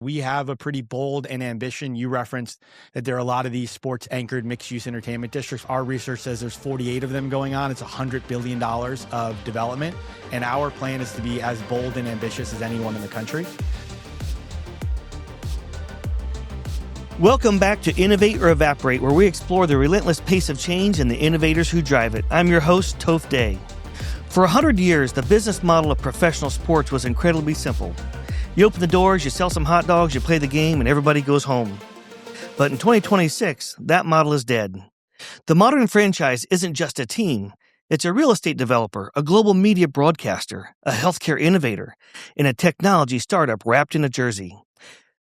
We have a pretty bold and ambition. You referenced that there are a lot of these sports-anchored mixed-use entertainment districts. Our research says there's 48 of them going on. It's $100 billion of development. And our plan is to be as bold and ambitious as anyone in the country. Welcome back to Innovate or Evaporate, where we explore the relentless pace of change and the innovators who drive it. I'm your host, Toph Day. For 100 years, the business model of professional sports was incredibly simple. You open the doors, you sell some hot dogs, you play the game, and everybody goes home. But in 2026, that model is dead. The modern franchise isn't just a team. It's a real estate developer, a global media broadcaster, a healthcare innovator, and a technology startup wrapped in a jersey.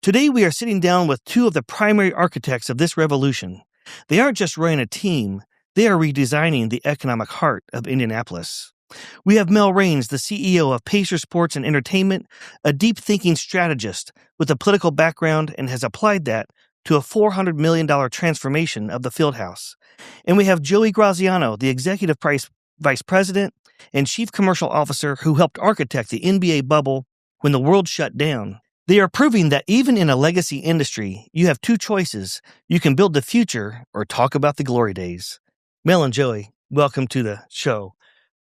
Today, we are sitting down with two of the primary architects of this revolution. They aren't just running a team, they are redesigning the economic heart of Indianapolis. We have Mel Raines, the CEO of Pacer Sports and Entertainment, a deep-thinking strategist with a political background and has applied that to a $400 million transformation of the Fieldhouse. And we have Joey Graziano, the Executive Vice President and Chief Commercial Officer who helped architect the NBA bubble when the world shut down. They are proving that even in a legacy industry, you have two choices. You can build the future or talk about the glory days. Mel and Joey, welcome to the show.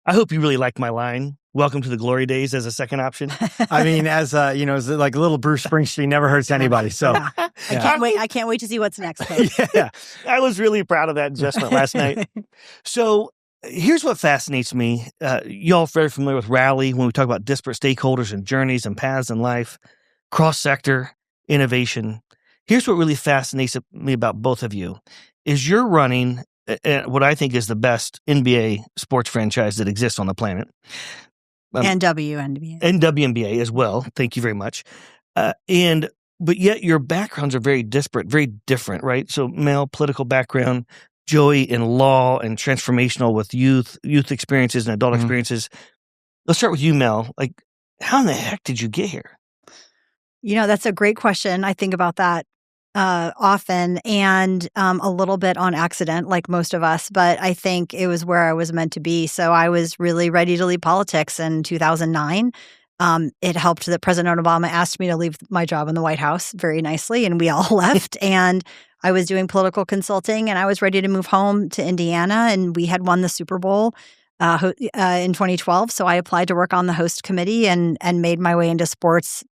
I hope you really like my line, welcome to the glory days, as a second option. I mean, as like little Bruce Springsteen never hurts anybody. So yeah. I can't wait to see what's next. Yeah, I was really proud of that adjustment last night. So here's what fascinates me. Y'all very familiar with Rally when we talk about disparate stakeholders and journeys and paths in life, cross-sector innovation. Here's what really fascinates me about both of you is you're running what I think is the best NBA sports franchise that exists on the planet. And WNBA. And WNBA as well. Thank you very much. But yet your backgrounds are very disparate, very different, right? So Mel, political background, Joey in law and transformational with youth experiences and adult experiences. Let's start with you, Mel. Like, how in the heck did you get here? That's a great question. I think about that often and a little bit on accident, like most of us, but I think it was where I was meant to be. So I was really ready to leave politics in 2009. It helped that President Obama asked me to leave my job in the White House very nicely, and we all left. And I was doing political consulting, and I was ready to move home to Indiana, and we had won the Super Bowl in 2012. So I applied to work on the host committee and made my way into sports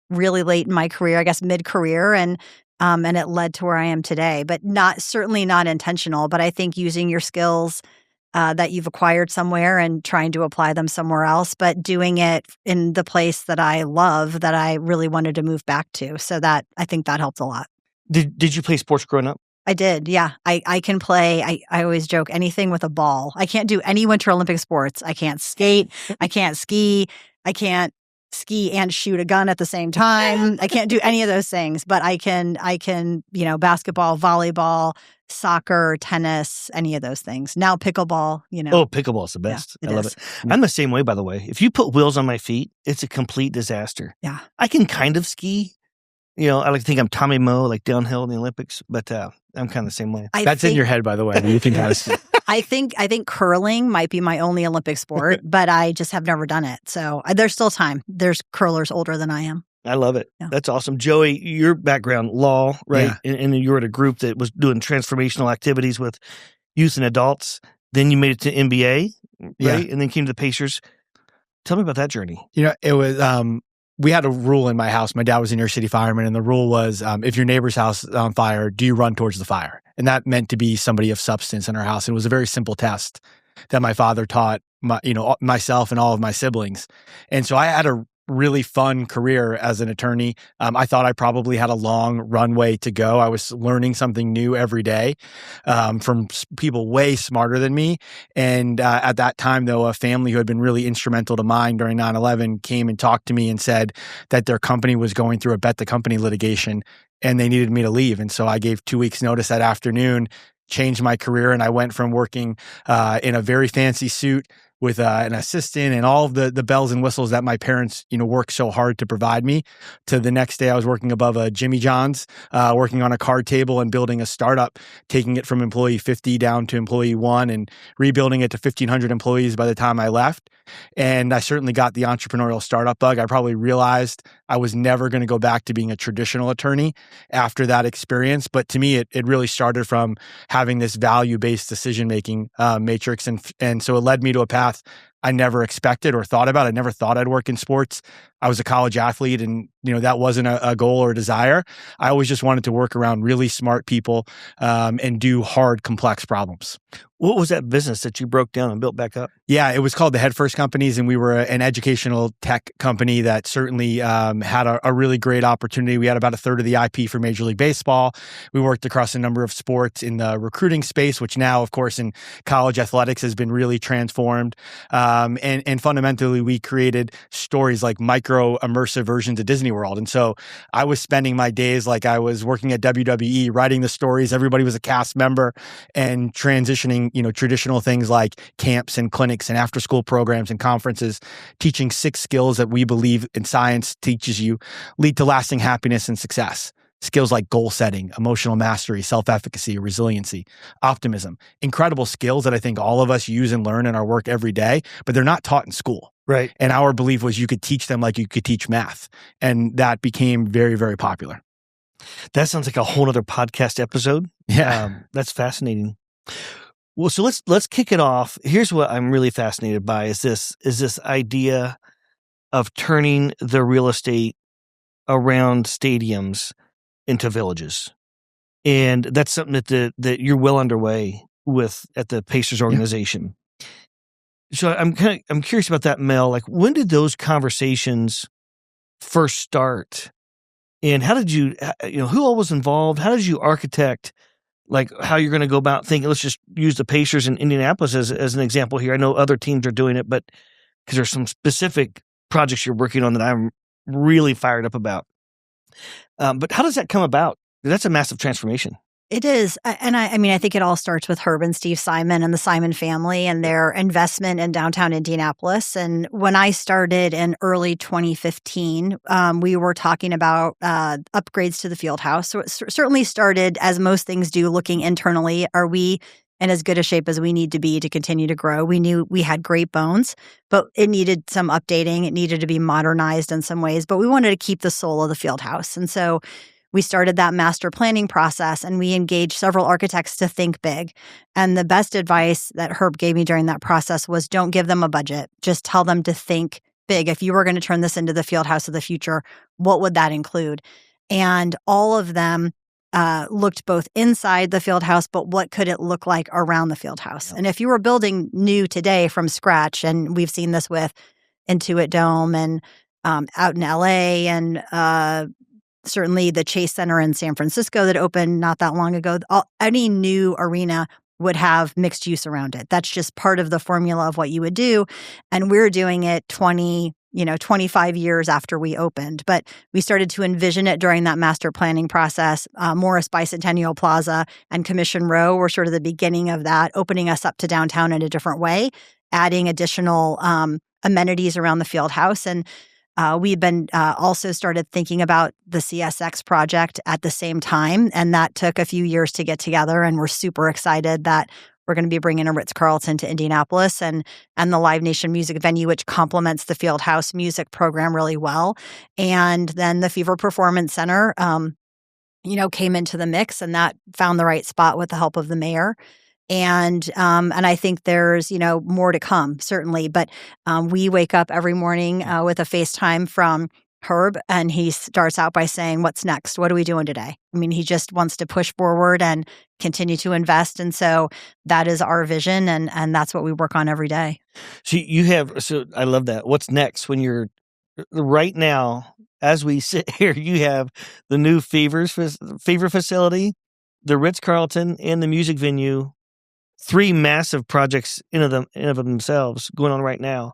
really late in my career, I guess mid-career, and it led to where I am today. But certainly not intentional. But I think using your skills that you've acquired somewhere and trying to apply them somewhere else, but doing it in the place that I love, that I really wanted to move back to. So that I think that helped a lot. Did you play sports growing up? I did, yeah. I can play, I always joke, anything with a ball. I can't do any Winter Olympic sports. I can't skate. I can't ski. I can't ski and shoot a gun at the same time. I can't do any of those things, but I can, basketball, volleyball, soccer, tennis, any of those things. Now pickleball, Oh, pickleball is the best. Yeah, I love it. I'm the same way, by the way. If you put wheels on my feet, it's a complete disaster. Yeah. I can kind of ski. I like to think I'm Tommy Moe, like downhill in the Olympics, but I'm kind of the same way. That's in your head, by the way. You think I think curling might be my only Olympic sport, but I just have never done it. So there's still time. There's curlers older than I am. I love it. Yeah. That's awesome. Joey, your background, law, right? Yeah. And you were at a group that was doing transformational activities with youth and adults. Then you made it to NBA, right? Yeah. And then came to the Pacers. Tell me about that journey. It was we had a rule in my house. My dad was a New York City fireman, and the rule was if your neighbor's house is on fire, do you run towards the fire? And that meant to be somebody of substance in our house. It was a very simple test that my father taught myself and all of my siblings. And so I had a really fun career as an attorney. I thought I probably had a long runway to go. I was learning something new every day from people way smarter than me. And at that time, though, a family who had been really instrumental to mine during 9/11 came and talked to me and said that their company was going through a bet the company litigation and they needed me to leave. And so I gave 2 weeks notice that afternoon, changed my career, and I went from working in a very fancy suit with an assistant and all of the bells and whistles that my parents, worked so hard to provide me, to the next day I was working above a Jimmy John's, working on a card table and building a startup, taking it from employee 50 down to employee 1 and rebuilding it to 1,500 employees by the time I left. And I certainly got the entrepreneurial startup bug. I probably realized I was never going to go back to being a traditional attorney after that experience. But to me, it really started from having this value-based decision-making matrix. And so it led me to a path I never expected or thought about. I never thought I'd work in sports. I was a college athlete, and that wasn't a goal or a desire. I always just wanted to work around really smart people and do hard, complex problems. What was that business that you broke down and built back up? Yeah, it was called the Head First Companies, and we were an educational tech company that certainly had a really great opportunity. We had about a third of the IP for Major League Baseball. We worked across a number of sports in the recruiting space, which now, of course, in college athletics has been really transformed. And fundamentally, we created stories like micro immersive versions of Disney World. And so I was spending my days like I was working at WWE, writing the stories. Everybody was a cast member, and transitioning, traditional things like camps and clinics and after-school programs and conferences, teaching 6 skills that we believe in science teaches you lead to lasting happiness and success. Skills like goal setting, emotional mastery, self-efficacy, resiliency, optimism. Incredible skills that I think all of us use and learn in our work every day, but they're not taught in school. Right. And our belief was you could teach them like you could teach math. And that became very, very popular. That sounds like a whole other podcast episode. Yeah. That's fascinating. Well, so let's kick it off. Here's what I'm really fascinated by is this idea of turning the real estate around stadiums into villages. And that's something that you're well underway with at the Pacers organization. Yeah. So I'm curious about that, Mel. Like, when did those conversations first start? And how did you who all was involved? How did you architect like how you're going to go about thinking? Let's just use the Pacers in Indianapolis as an example here. I know other teams are doing it, but because there's some specific projects you're working on that I'm really fired up about. But how does that come about? That's a massive transformation. It is. And I think it all starts with Herb and Steve Simon and the Simon family and their investment in downtown Indianapolis. And when I started in early 2015, we were talking about upgrades to the Fieldhouse. So it certainly started, as most things do, looking internally. Are we in as good a shape as we need to be to continue to grow? We knew we had great bones, but it needed some updating. It needed to be modernized in some ways, but we wanted to keep the soul of the Fieldhouse. And so we started that master planning process, and we engaged several architects to think big. And the best advice that Herb gave me during that process was don't give them a budget. Just tell them to think big. If you were going to turn this into the Fieldhouse of the future, what would that include? And all of them looked both inside the Fieldhouse, but what could it look like around the Fieldhouse? Yeah. And if you were building new today from scratch, and we've seen this with Intuit Dome and out in LA and certainly the Chase Center in San Francisco that opened not that long ago, any new arena would have mixed use around it. That's just part of the formula of what you would do. And we're doing it 25 years after we opened. But we started to envision it during that master planning process. Morris Bicentennial Plaza and Commission Row were sort of the beginning of that, opening us up to downtown in a different way, adding additional amenities around the Fieldhouse. And we've been also started thinking about the CSX project at the same time, and that took a few years to get together. And we're super excited that we're going to be bringing a Ritz-Carlton to Indianapolis and the Live Nation music venue, which complements the Fieldhouse music program really well. And then the Fever Performance Center, came into the mix, and that found the right spot with the help of the mayor. And I think there's, more to come, certainly. But we wake up every morning with a FaceTime from Herb, and he starts out by saying, "What's next? What are we doing today?" I mean, he just wants to push forward and continue to invest. And so that is our vision, and that's what we work on every day. So I love that. What's next? When you're right now, as we sit here, you have the new Fever facility, the Ritz-Carlton, and the music venue. 3 massive projects in of themselves going on right now.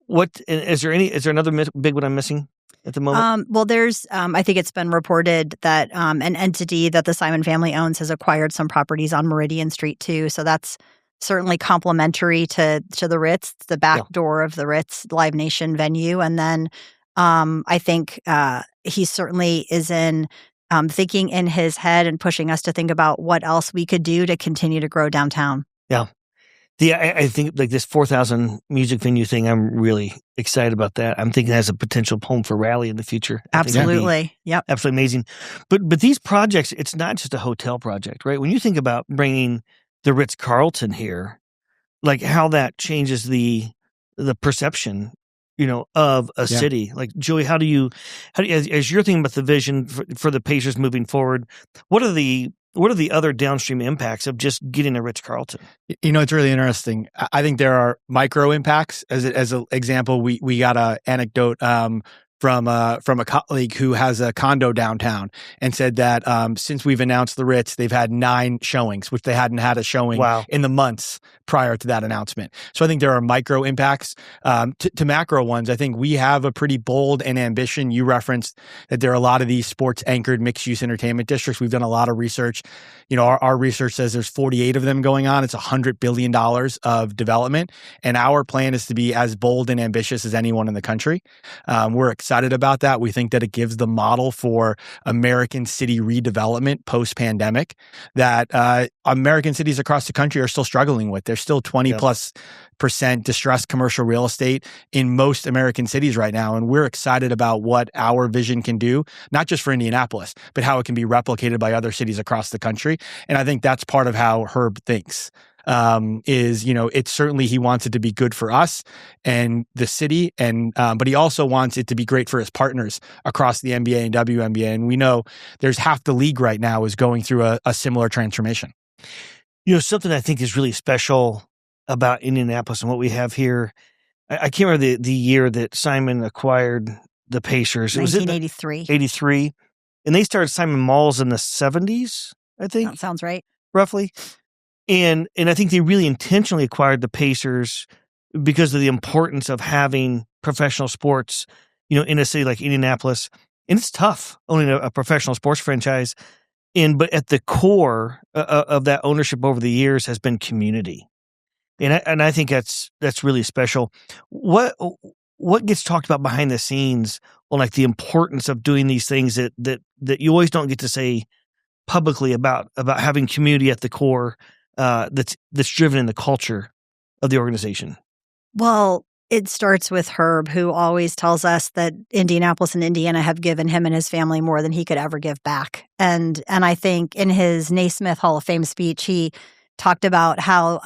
What is there another big one I'm missing at the moment? Well, there's I think it's been reported that an entity that the Simon family owns has acquired some properties on Meridian Street too. So that's certainly complementary to the Ritz. It's the back door of the Ritz Live Nation venue. And then I think he certainly is in thinking in his head and pushing us to think about what else we could do to continue to grow downtown. Yeah. I think like this 4,000 music venue thing, I'm really excited about that. I'm thinking it has a potential home for Raleigh in the future. Absolutely. Yep. Absolutely amazing. But these projects, it's not just a hotel project, right? When you think about bringing the Ritz-Carlton here, like how that changes the perception, of a city. Like, Joey, how do you as you're thinking about the vision for the Pacers moving forward, what are the other downstream impacts of just getting a Ritz-Carlton? It's really interesting. I think there are micro impacts. As an example, we got an anecdote from a colleague who has a condo downtown and said that since we've announced the Ritz, they've had 9 showings, which they hadn't had a showing in the months prior to that announcement. So I think there are micro impacts. To macro ones, I think we have a pretty bold and ambition. You referenced that there are a lot of these sports-anchored mixed-use entertainment districts. We've done a lot of research. Our research says there's 48 of them going on. It's $100 billion of development. And our plan is to be as bold and ambitious as anyone in the country. We're excited about that. We think that it gives the model for American city redevelopment post-pandemic that American cities across the country are still struggling with. There's still 20+% distressed commercial real estate in most American cities right now. And we're excited about what our vision can do, not just for Indianapolis, but how it can be replicated by other cities across the country. And I think that's part of how Herb thinks. It's certainly he wants it to be good for us and the city, but he also wants it to be great for his partners across the NBA and WNBA. And we know there's half the league right now is going through a similar transformation. Something I think is really special about Indianapolis and what we have here. I can't remember the year that Simon acquired the Pacers. 1983. 83. And they started Simon Malls in the 70s, I think. That sounds right. Roughly. And I think they really intentionally acquired the Pacers because of the importance of having professional sports, in a city like Indianapolis. And it's tough owning a professional sports franchise. But at the core of that ownership over the years has been community. And I think that's really special. What gets talked about behind the scenes on like the importance of doing these things that you always don't get to say publicly about having community at the core that's driven in the culture of the organization? Well, it starts with Herb, who always tells us that Indianapolis and Indiana have given him and his family more than he could ever give back. And I think in his Naismith Hall of Fame speech, he talked about how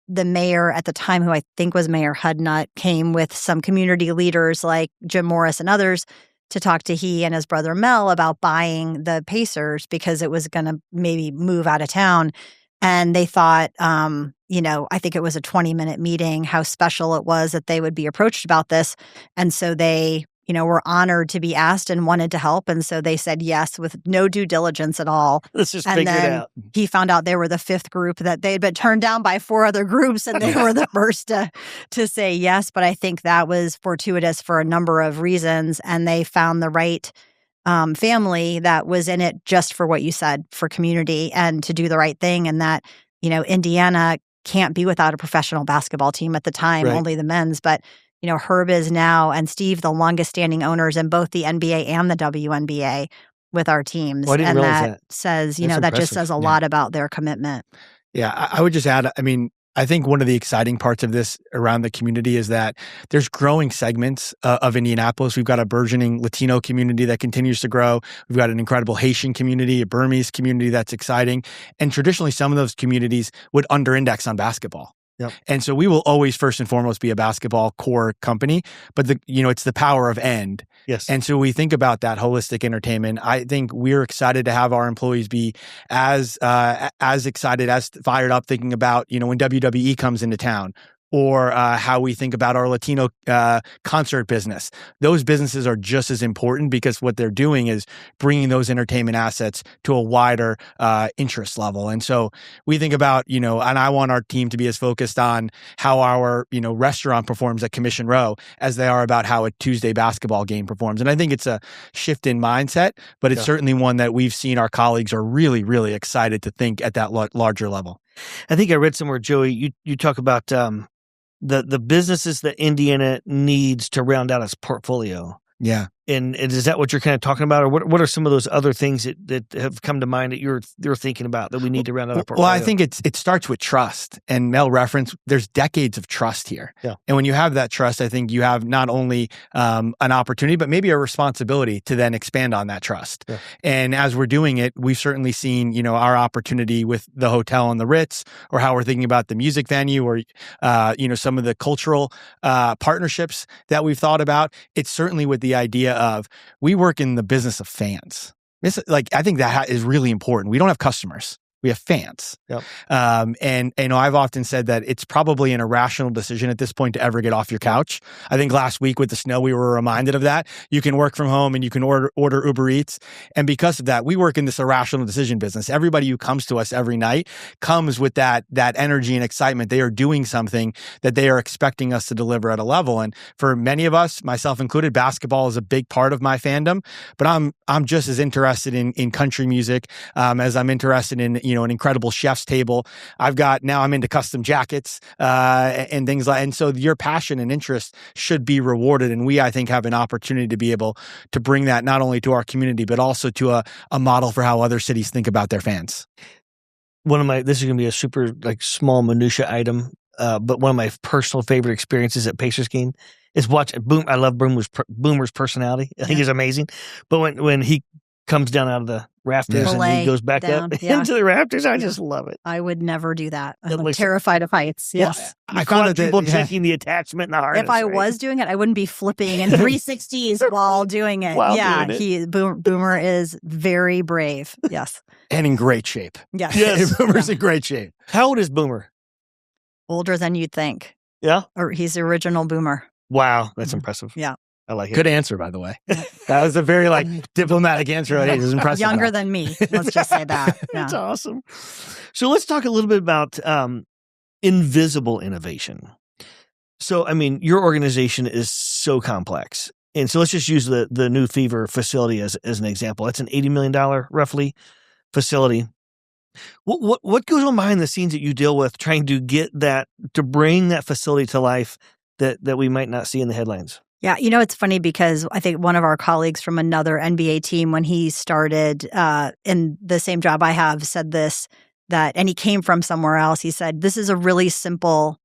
the mayor at the time, who I think was Mayor Hudnut, came with some community leaders like Jim Morris and others to talk to he and his brother Mel about buying the Pacers because it was going to maybe move out of town. And they thought, I think it was a 20-minute meeting, how special it was that they would be approached about this. And so they, were honored to be asked and wanted to help. And so they said yes with no due diligence at all. Let's just figure it out. He found out they were the 5th group, that they had been turned down by 4 other groups, and they were the first to say yes. But I think that was fortuitous for a number of reasons. And they found the right family that was in it just for what you said, for community and to do the right thing. And that, Indiana can't be without a professional basketball team at the time, right. Only the men's. But, Herb is now, and Steve, the longest standing owners in both the NBA and the WNBA with our teams. Well, I didn't realize that says, That's that just says a lot about their commitment. Yeah, I would just add, I think one of the exciting parts of this around the community is that there's growing segments of Indianapolis. We've got a burgeoning Latino community that continues to grow. We've got an incredible Haitian community, a Burmese community that's exciting. And traditionally, some of those communities would under-index on basketball. Yep. And so we will always, first and foremost, be a basketball core company, but it's the power of and. Yes. And so we think about that holistic entertainment. I think we're excited to have our employees be as excited, as fired up, thinking about, when WWE comes into town, or how we think about our Latino concert business. Those businesses are just as important because what they're doing is bringing those entertainment assets to a wider interest level. And so we think about, and I want our team to be as focused on how our, restaurant performs at Commission Row as they are about how a Tuesday basketball game performs. And I think it's a shift in mindset, but it's certainly one that we've seen our colleagues are really, really excited to think at that larger level. I think I read somewhere, Joey, you talk about the businesses that Indiana needs to round out its portfolio. Yeah. And is that what you're kind of talking about, or what are some of those other things that have come to mind that you're thinking about that we need to round out our portfolio? Well, I think it starts with trust, and Mel referenced there's decades of trust here. Yeah. And when you have that trust, I think you have not only an opportunity, but maybe a responsibility to then expand on that trust. Yeah. And as we're doing it, we've certainly seen, our opportunity with the hotel and the Ritz, or how we're thinking about the music venue, or some of the cultural partnerships that we've thought about. It's certainly with the idea of we work in the business of fans. I think that is really important. We don't have customers. We have fans. Yep. And I've often said that it's probably an irrational decision at this point to ever get off your couch. I think last week with the snow, we were reminded of that. You can work from home and you can order Uber Eats. And because of that, we work in this irrational decision business. Everybody who comes to us every night comes with that energy and excitement. They are doing something that they are expecting us to deliver at a level. And for many of us, myself included, basketball is a big part of my fandom. But I'm just as interested in country music as I'm interested in an incredible chef's table. I'm into custom jackets and things and so your passion and interest should be rewarded. And we, I think, have an opportunity to be able to bring that not only to our community, but also to a model for how other cities think about their fans. This is going to be a super small minutia item, but one of my personal favorite experiences at Pacers game is watching I love Boomer's personality. I think he's amazing. But when he comes down out of the rafters and he goes back up into the rafters, I just love it. I would never do that. I'm terrified of heights. Yes. Well, I found people checking the attachment and the harness. If I was doing it, I wouldn't be flipping in 360s while doing it. Boomer is very brave. Yes. And in great shape. Yes. Boomer's in great shape. How old is Boomer? Older than you'd think. Yeah? Or he's the original Boomer. Wow. That's impressive. Yeah. I like it. Good answer, by the way. That was a very diplomatic answer. It was impressive. Younger than me. Let's just say that. Yeah. That's awesome. So let's talk a little bit about invisible innovation. So, your organization is so complex. And so let's just use the new Fever facility as an example. It's an $80 million roughly facility. What goes on behind the scenes that you deal with trying to to bring that facility to life that we might not see in the headlines? Yeah, it's funny because I think one of our colleagues from another NBA team, when he started in the same job I have, said this, and he came from somewhere else. He said, this is a really simple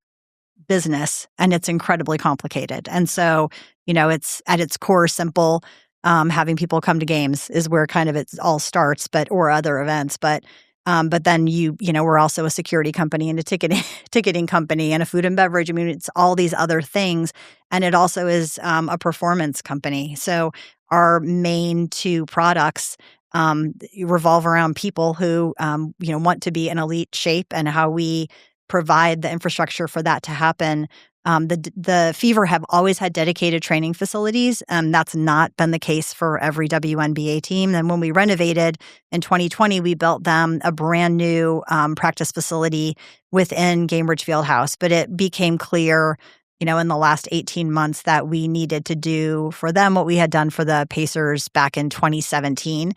business and it's incredibly complicated. And so, it's at its core simple. Having people come to games is where kind of it all starts, or other events. But then we're also a security company and a ticketing company and a food and beverage. It's all these other things. And it also is a performance company. So our main two products revolve around people who, want to be in elite shape and how we provide the infrastructure for that to happen. The Fever have always had dedicated training facilities. That's not been the case for every WNBA team. And when we renovated in 2020, we built them a brand new practice facility within Gainbridge Fieldhouse. But it became clear, in the last 18 months that we needed to do for them what we had done for the Pacers back in 2017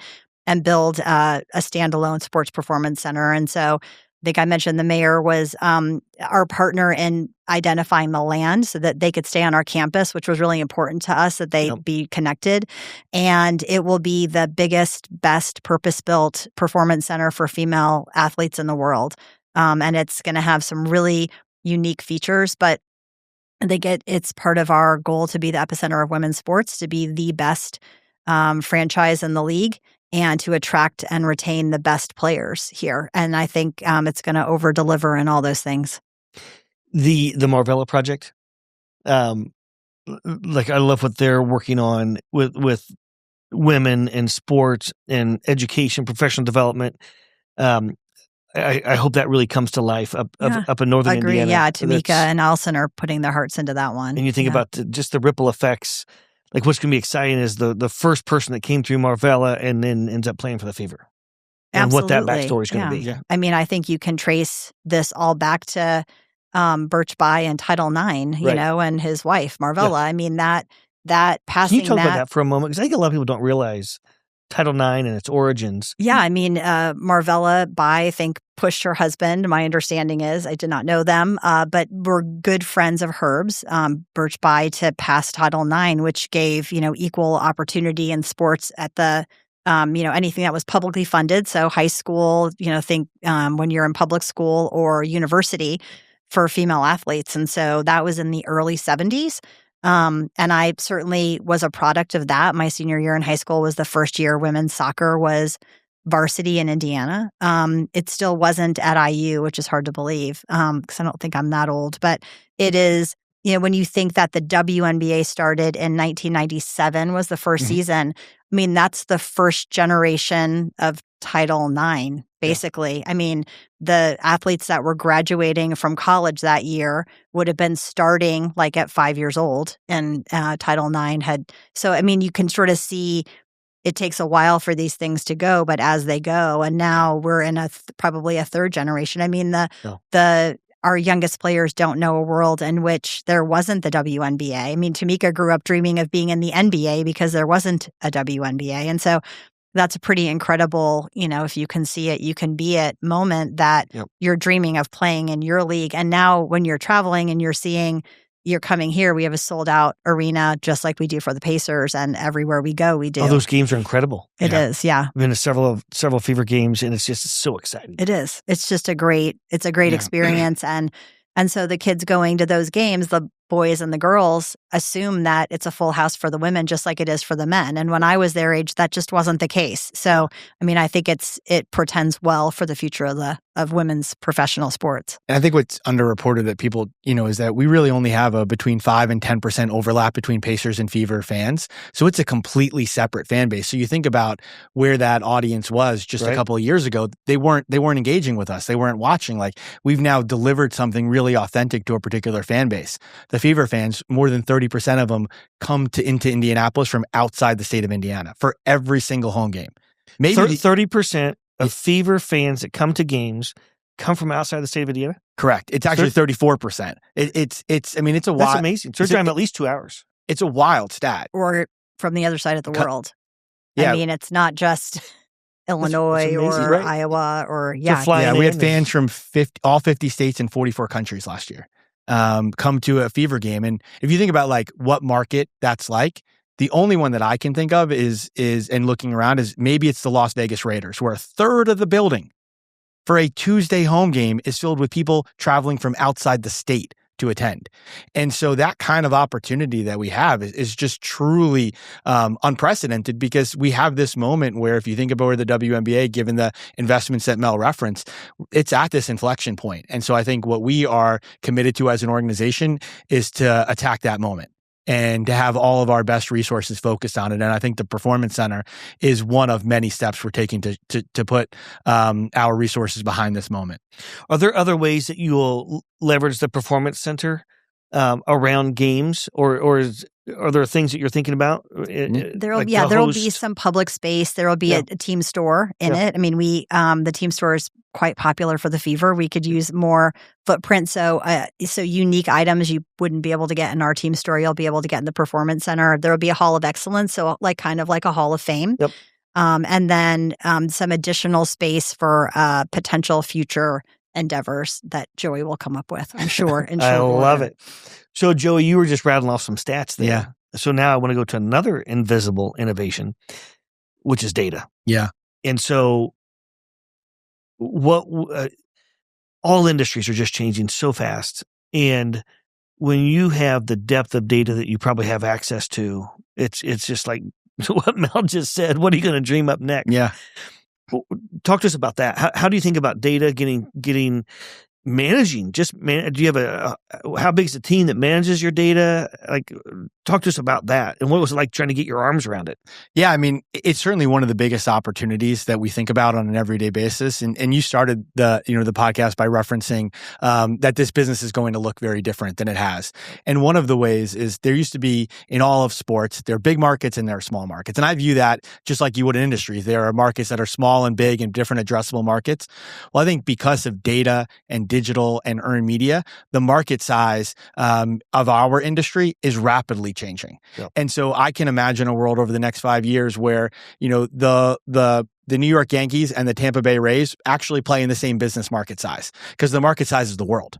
and build a standalone sports performance center. And so I think I mentioned the mayor was our partner in identifying the land so that they could stay on our campus, which was really important to us, that they be connected. And it will be the biggest, best purpose-built performance center for female athletes in the world. And it's going to have some really unique features, but it's part of our goal to be the epicenter of women's sports, to be the best franchise in the league, and to attract and retain the best players here. And I think it's going to over-deliver in all those things. The Marvella project, I love what they're working on with women in sports and education, professional development. I hope that really comes to life up in northern Indiana. Yeah, Tamika and Allison are putting their hearts into that one. And you think about just the ripple effects. What's going to be exciting is the first person that came through Marvella and then ends up playing for the Fever. And Absolutely. What that backstory is going to be. Yeah. I think you can trace this all back to Birch Bayh and Title IX, and his wife, Marvella. Yeah. That passing. Can you talk about that for a moment? Because I think a lot of people don't realize Title IX and its origins. Yeah, I mean, Marvella Bai, I think, pushed her husband. My understanding is, I did not know them, but were good friends of Herb's, Birch Bai, to pass Title IX, which gave, equal opportunity in sports at the, anything that was publicly funded. So high school, think when you're in public school or university for female athletes. And so that was in the early 70s. And I certainly was a product of that. My senior year in high school was the first year women's soccer was varsity in Indiana. It still wasn't at IU, which is hard to believe because I don't think I'm that old. But it is, when you think that the WNBA started in 1997 was the first season, I mean, that's the first generation of Title IX, basically. I mean, the athletes that were graduating from college that year would have been starting like at 5 years old, and Title IX had. So, I mean, you can sort of see it takes a while for these things to go, but as they go, and now we're in probably a third generation. I mean, our youngest players don't know a world in which there wasn't the WNBA. I mean, Tamika grew up dreaming of being in the NBA because there wasn't a WNBA. And so that's a pretty incredible, if you can see it, you can be it moment that you're dreaming of playing in your league. And now when you're traveling and you're coming here, we have a sold out arena just like we do for the Pacers, and everywhere we go, we do. Oh, those games are incredible. It is, yeah. I've been to several Fever games, and it's just so exciting. It is. It's just a great experience. And so the kids going to those games, the boys and the girls, assume that it's a full house for the women, just like it is for the men. And when I was their age, that just wasn't the case. So, I mean, I think it portends well for the future of women's professional sports. And I think what's underreported that people, is that we really only have a between 5 and 10% overlap between Pacers and Fever fans. So it's a completely separate fan base. So you think about where that audience was just a couple of years ago, they weren't engaging with us. They weren't watching. Like, we've now delivered something really authentic to a particular fan base. The Fever fans, more than 30% of them come into Indianapolis from outside the state of Indiana for every single home game. Maybe 30% of Fever fans that come to games come from outside the state of Indiana? Correct. It's actually 34%. It's a wild. That's amazing. So they're driving at least 2 hours. It's a wild stat. Or from the other side of the world. Yeah. I mean, it's not just Illinois or Iowa or we had fans from all 50 states and 44 countries last year come to a Fever game. And if you think about like what market that's like, the only one that I can think of is and looking around is maybe it's the Las Vegas Raiders, where a third of the building for a Tuesday home game is filled with people traveling from outside the state to attend. And so that kind of opportunity that we have is just truly unprecedented, because we have this moment where, if you think about where the WNBA, given the investments that Mel referenced, it's at this inflection point. And so I think what we are committed to as an organization is to attack that moment and to have all of our best resources focused on it. And I think the Performance Center is one of many steps we're taking to put our resources behind this moment. Are there other ways that you will leverage the Performance Center around games, or are there things that you're thinking about? There will be some public space. There will be a team store in it. I mean, the team store is quite popular for the Fever. We could use more footprint. So unique items you wouldn't be able to get in our team store, you'll be able to get in the Performance Center. There will be a Hall of Excellence, so kind of like a Hall of Fame. Yep. And then some additional space for potential future endeavors that Joey will come up with, I'm sure. I love it. So, Joey, you were just rattling off some stats there. Yeah. So now I want to go to another invisible innovation, which is data. Yeah. And so all industries are just changing so fast. And when you have the depth of data that you probably have access to, it's just like what Mel just said. What are you going to dream up next? Yeah. Talk to us about that. How do you think about data getting managing? Do you have how big is the team that manages your data? Like, talk to us about that. And what was it like trying to get your arms around it? Yeah, I mean, it's certainly one of the biggest opportunities that we think about on an everyday basis. And you started the podcast by referencing that this business is going to look very different than it has. And one of the ways is there used to be, in all of sports, there are big markets and there are small markets. And I view that just like you would in industries. There are markets that are small and big and different addressable markets. Well, I think because of data and digital and earned media, the market size of our industry is rapidly changing. Yep. And so I can imagine a world over the next 5 years where, the New York Yankees and the Tampa Bay Rays actually play in the same business market size, because the market size is the world.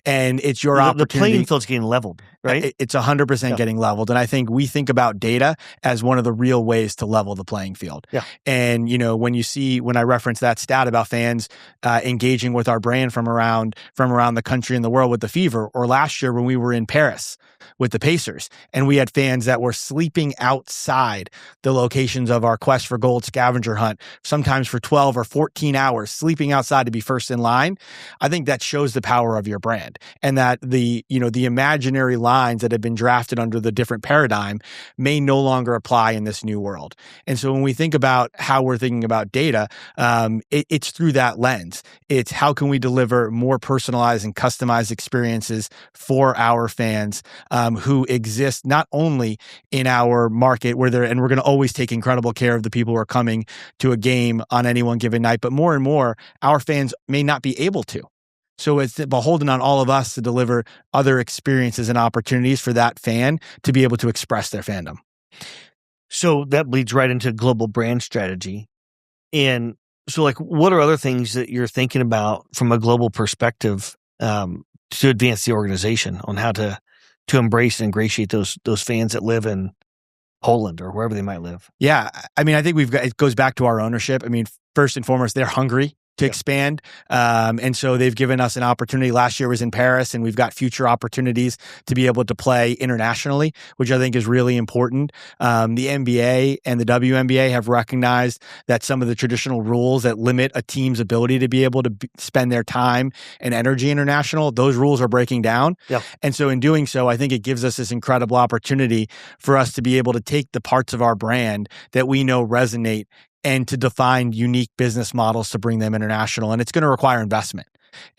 And it's your opportunity. The playing field's getting leveled, right? It's 100% getting leveled. And I think we think about data as one of the real ways to level the playing field. Yeah. And, when I reference that stat about fans engaging with our brand from around the country and the world with the Fever, or last year when we were in Paris with the Pacers, and we had fans that were sleeping outside the locations of our Quest for Gold scavenger hunt, sometimes for 12 or 14 hours, sleeping outside to be first in line. I think that shows the power of your brand, and that the imaginary lines that have been drafted under the different paradigm may no longer apply in this new world. And so when we think about how we're thinking about data, it's through that lens. It's how can we deliver more personalized and customized experiences for our fans, who exist not only in our market and we're going to always take incredible care of the people who are coming to a game on any one given night, but more and more, our fans may not be able to. So it's beholden on all of us to deliver other experiences and opportunities for that fan to be able to express their fandom. So that bleeds right into global brand strategy. And so, what are other things that you're thinking about from a global perspective to advance the organization on how to embrace and ingratiate those fans that live in Poland or wherever they might live? Yeah. I mean, I think it goes back to our ownership. I mean, first and foremost, they're hungry to expand. And so they've given us an opportunity. Last year was in Paris, and we've got future opportunities to be able to play internationally, which I think is really important. The NBA and the WNBA have recognized that some of the traditional rules that limit a team's ability to be able to spend their time and energy international, those rules are breaking down. Yep. And so in doing so, I think it gives us this incredible opportunity for us to be able to take the parts of our brand that we know resonate and to define unique business models to bring them international. And it's going to require investment.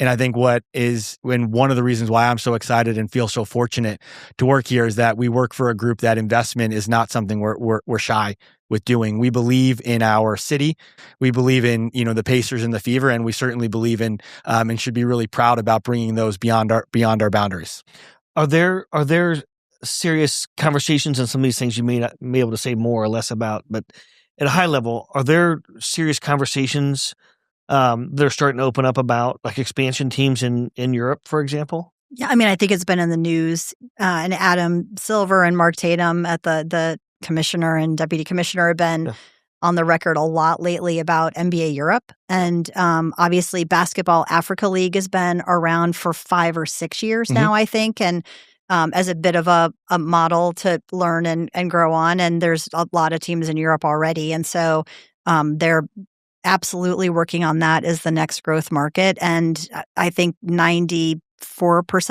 And I think one of the reasons why I'm so excited and feel so fortunate to work here is that we work for a group that investment is not something we're shy with doing. We believe in our city. We believe in, the Pacers and the Fever, and we certainly believe in and should be really proud about bringing those beyond our boundaries. Are there serious conversations on some of these things you may not be able to say more or less about, but at a high level, are there serious conversations that are starting to open up about expansion teams in Europe, for example? Yeah, I mean, I think it's been in the news, and Adam Silver and Mark Tatum at the commissioner and deputy commissioner have been on the record a lot lately about NBA Europe. And obviously Basketball Africa League has been around for 5 or 6 years now, I think. And as a bit of a model to learn and grow on. And there's a lot of teams in Europe already. And so they're absolutely working on that as the next growth market. And I think 94%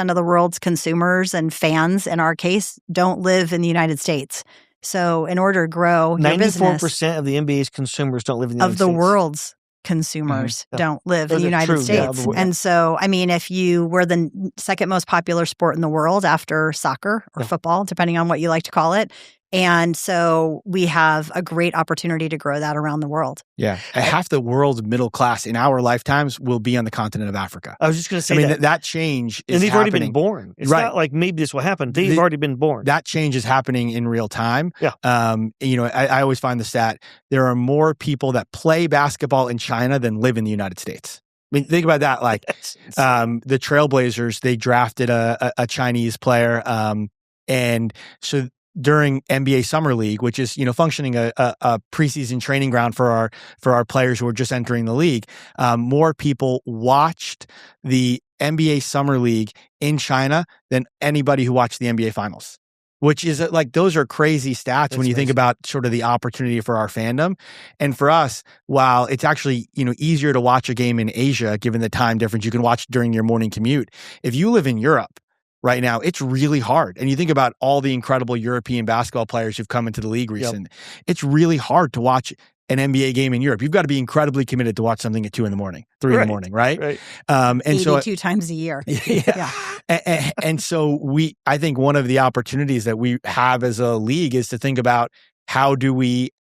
of the world's consumers and fans, in our case, don't live in the United States. So in order to grow your business— 94% of the NBA's consumers don't live in the United States. Of the States. world's consumers don't live in the United States. Yeah. And so, I mean, if you were the second most popular sport in the world after soccer or football, depending on what you like to call it. And so we have a great opportunity to grow that around the world. Yeah. Half the world's middle class in our lifetimes will be on the continent of Africa. I was just going to say that change is and they've happening. Already been born. It's not like maybe this will happen. They've already been born. That change is happening in real time. Yeah. I always find the stat, there are more people that play basketball in China than live in the United States. I mean, think about that. The Trailblazers, they drafted a Chinese player. And so during NBA Summer League, which is, functioning a preseason training ground for our players who are just entering the league, more people watched the NBA Summer League in China than anybody who watched the NBA Finals. Which is those are crazy stats when you think about sort of the opportunity for our fandom. And for us, while it's actually, easier to watch a game in Asia, given the time difference, you can watch during your morning commute. If you live in Europe right now, it's really hard. And you think about all the incredible European basketball players who've come into the league recently. Yep. It's really hard to watch an NBA game in Europe. You've got to be incredibly committed to watch something at 2 a.m, 3 a.m, right? Right. And 82 times a year. Yeah. And so I think one of the opportunities that we have as a league is to think about how do we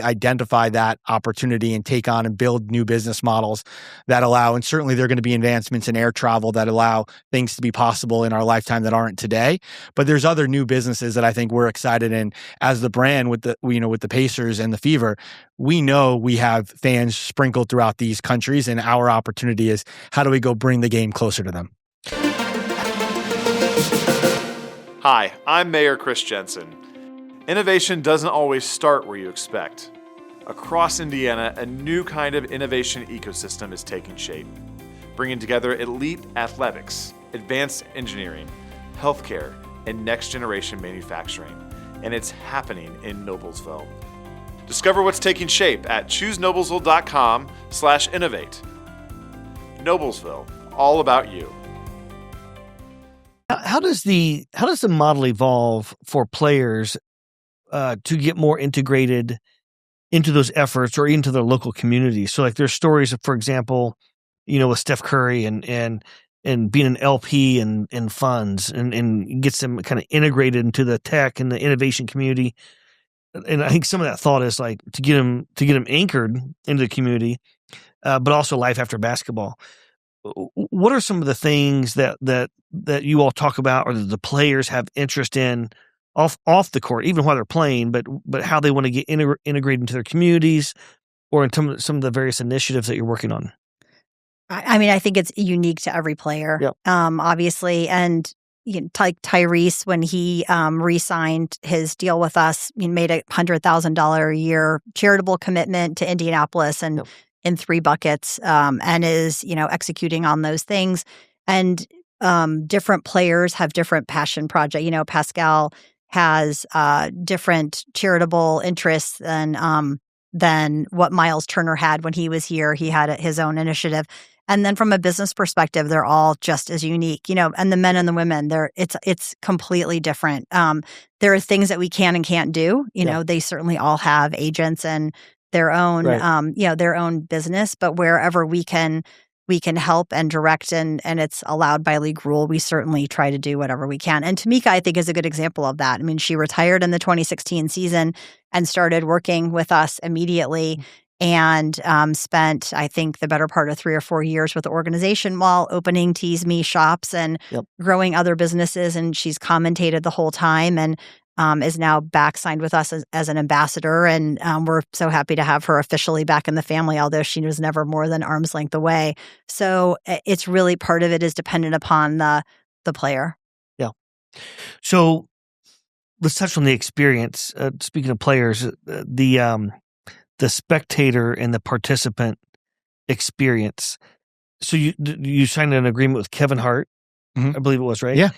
identify that opportunity and take on and build new business models that allow, and certainly there are going to be advancements in air travel that allow things to be possible in our lifetime that aren't today. But there's other new businesses that I think we're excited in as the brand with the Pacers and the Fever. We know we have fans sprinkled throughout these countries, and our opportunity is how do we go bring the game closer to them? Hi, I'm Mayor Chris Jensen. Innovation doesn't always start where you expect. Across Indiana, a new kind of innovation ecosystem is taking shape, bringing together elite athletics, advanced engineering, healthcare, and next-generation manufacturing. And it's happening in Noblesville. Discover what's taking shape at choosenoblesville.com/innovate. Noblesville, all about you. How does the model evolve for players to get more integrated into those efforts or into their local communities? So, like, there's stories of, for example, with Steph Curry and being an LP and funds and gets them kind of integrated into the tech and the innovation community. And I think some of that thought is like to get them anchored into the community, but also life after basketball. What are some of the things that you all talk about, or that the players have interest in off the court, even while they're playing, but how they want to get integrated into their communities or in some of the various initiatives that you're working on? I mean, I think it's unique to every player, Yep. Obviously. And like Tyrese, when he re-signed his deal with us, he made $100,000 a year charitable commitment to Indianapolis and Yep. in 3 buckets, and is executing on those things. And different players have different passion projects. Pascal has different charitable interests than what Miles Turner had when he was here. He had his own initiative. And then from a business perspective, they're all just as unique, and the men and the women, it's completely different. There are things that we can and can't do. They certainly all have agents and their own, Right. their own business, but wherever we can help and direct and it's allowed by league rule, we certainly try to do whatever we can. And Tamika, I think, is a good example of that. I mean, she retired in the 2016 season and started working with us immediately and spent, I think, the better part of 3 or 4 years with the organization while opening Tease Me shops and Yep. growing other businesses. And she's commentated the whole time and is now back signed with us as an ambassador. And we're so happy to have her officially back in the family, although she was never more than arm's length away. So it's really, part of it is dependent upon the player. Yeah. So let's touch on the experience. Speaking of players, the spectator and the participant experience. So you signed an agreement with Kevin Hart, Mhm. I believe it was, right? Yeah.